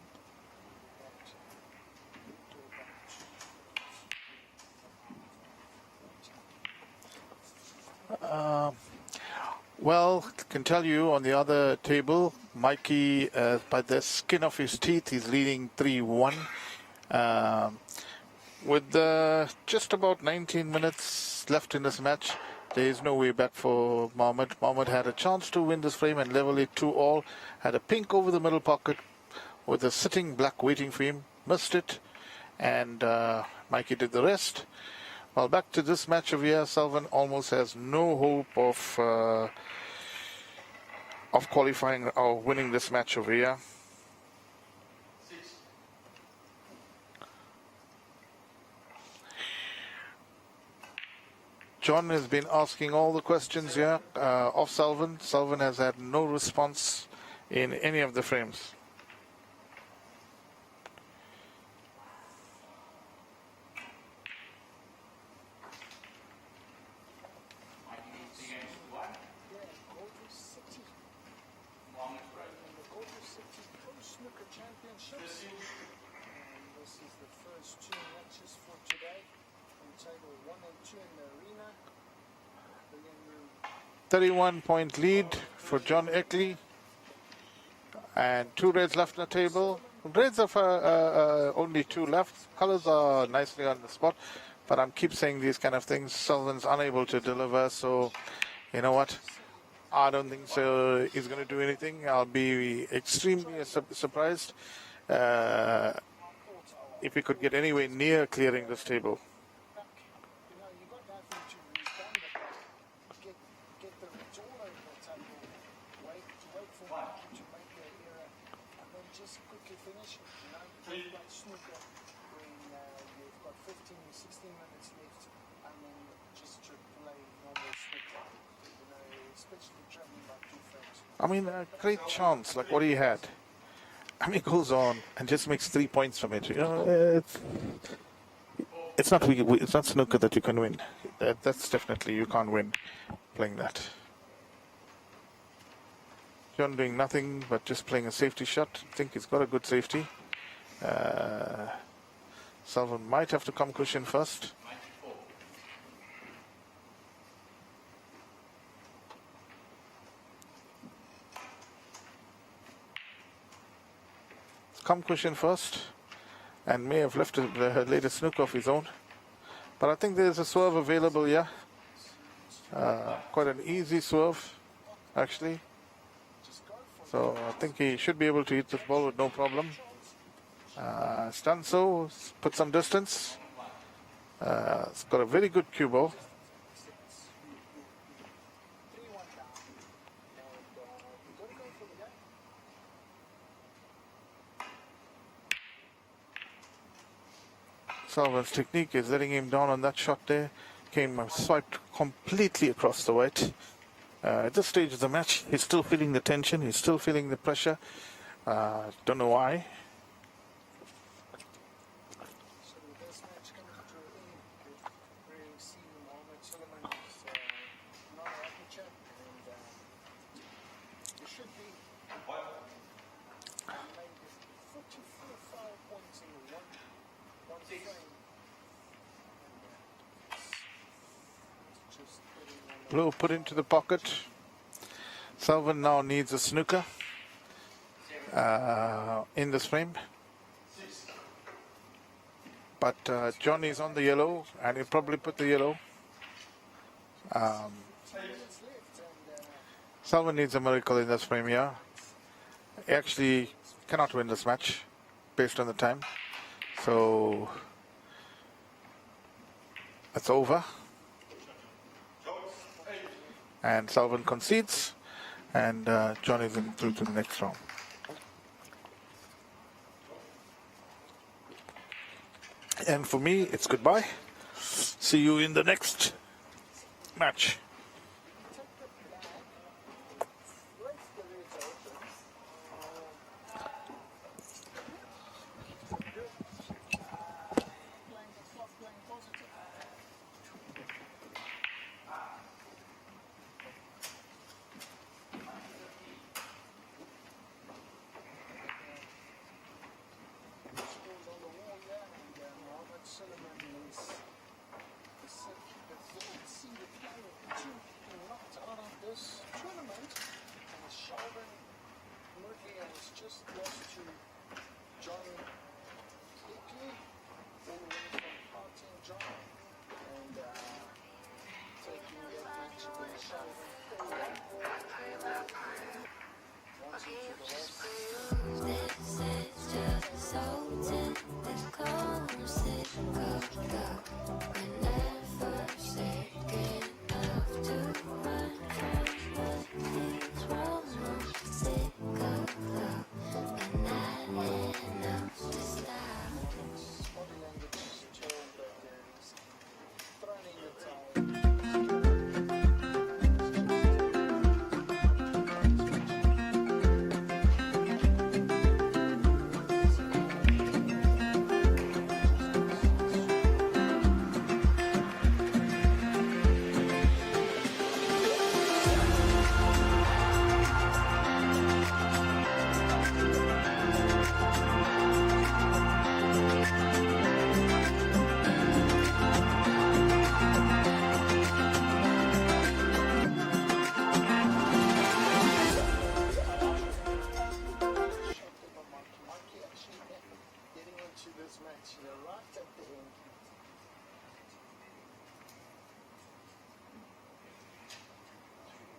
Well, can tell you on the other table, Mikey, by the skin of his teeth, he's leading 3-1. With just about 19 minutes left in this match, there is no way back for Mohammed. Mohammed had a chance to win this frame and level it 2-all. Had a pink over the middle pocket with a sitting black waiting for him. Missed it, and Mikey did the rest. Well, back to this match over here, Salvan almost has no hope of qualifying or winning this match over here. John has been asking all the questions here of Salvan. Salvan has had no response in any of the frames. Championships. And this is the first 2 matches for today. On table 1 and 2 in the arena. Billion room. 31-point lead for John Eckley. And 2 reds left on the table. Reds have only 2 left. Colors are nicely on the spot. But I keep saying these kind of things. Salvan's unable to deliver. So, you know what? I don't think so he's going to do anything. I'll be extremely surprised if he could get anywhere near clearing this table. You know, you got nothing to lose. Get the reds all over the table. Wait for Mikey to make their error, and then just quickly finish it. You know, play like snooker when you've got 15, 16 minutes left, and then just to play normal snooker. You know, especially traveling by 2 friends. I mean, a great chance like what he had. I mean, he goes on and just makes 3 points from it. You know, it's not snooker that you can win. That's definitely you can't win playing that. John doing nothing but just playing a safety shot. I think he's got a good safety. Salvan might have to come cushion first. Come cushion first, and may have left the latest snook of his own. But I think there's a swerve available here. Quite an easy swerve, actually. So I think he should be able to hit this ball with no problem. It's done so, put some distance. It's got a very good cue ball. Sullivan's technique is letting him down on that shot there. Came swiped completely across the white. At this stage of the match, he's still feeling the tension. He's still feeling the pressure. Don't know why. So this match coming to an end with really seeing Mohammed Sulliman is not a happy chap, and it should be. Made 44 foul points in one frame. Just putting on the Blue put into the pocket. Sullivan now needs a snooker in this frame. But John is on the yellow, and he'll probably put the yellow. minutes left, and Sullivan needs a miracle in this frame here. He actually cannot win this match based on the time. So it's over. And Sullivan concedes, and John is in through to the next round. And for me, it's goodbye. See you in the next match.